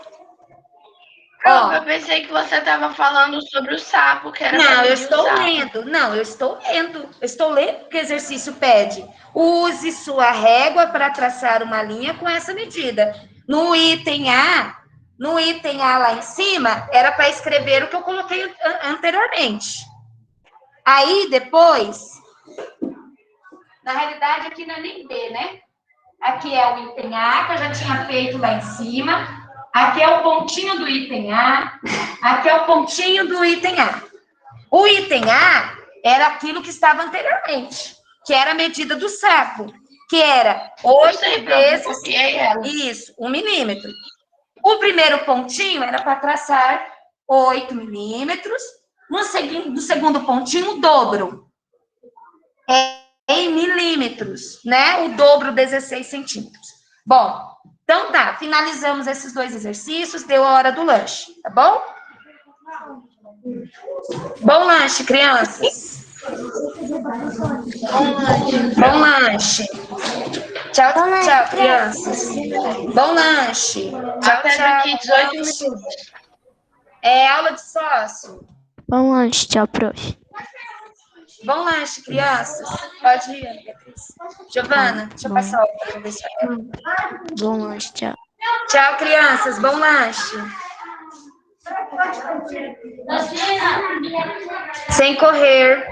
Ó, eu pensei que você estava falando sobre o sapo, que era... Não, eu estou lendo. Não, eu estou lendo. Eu estou lendo o que o exercício pede. Use sua régua para traçar uma linha com essa medida. No item A lá em cima, era para escrever o que eu coloquei anteriormente. Aí, depois, na realidade, aqui não é nem B, né? Aqui é o item A, que eu já tinha feito lá em cima. Aqui é o pontinho do item A. Aqui é o pontinho do item A. O item A era aquilo que estava anteriormente, que era a medida do sapo, que era 8 vezes... Isso, 1 milímetro. O primeiro pontinho era para traçar 8 milímetros. No segundo pontinho, o dobro. É em milímetros, né? O dobro, 16 centímetros. Bom, então tá, finalizamos esses 2 exercícios, deu a hora do lanche, tá bom? Bom lanche, crianças. Bom lanche. Tchau, Bom lanche, tchau, prof. crianças. Bom lanche. Tchau, Até tchau. daqui bom 18 lanche. minutos. É aula de sócio. Bom lanche, tchau, prof. Bom lanche, crianças. Pode ir, Beatriz. Giovana, deixa eu bom. passar o para ver se ela. Bom lanche, tchau. Tchau, crianças. Bom lanche. Sem correr.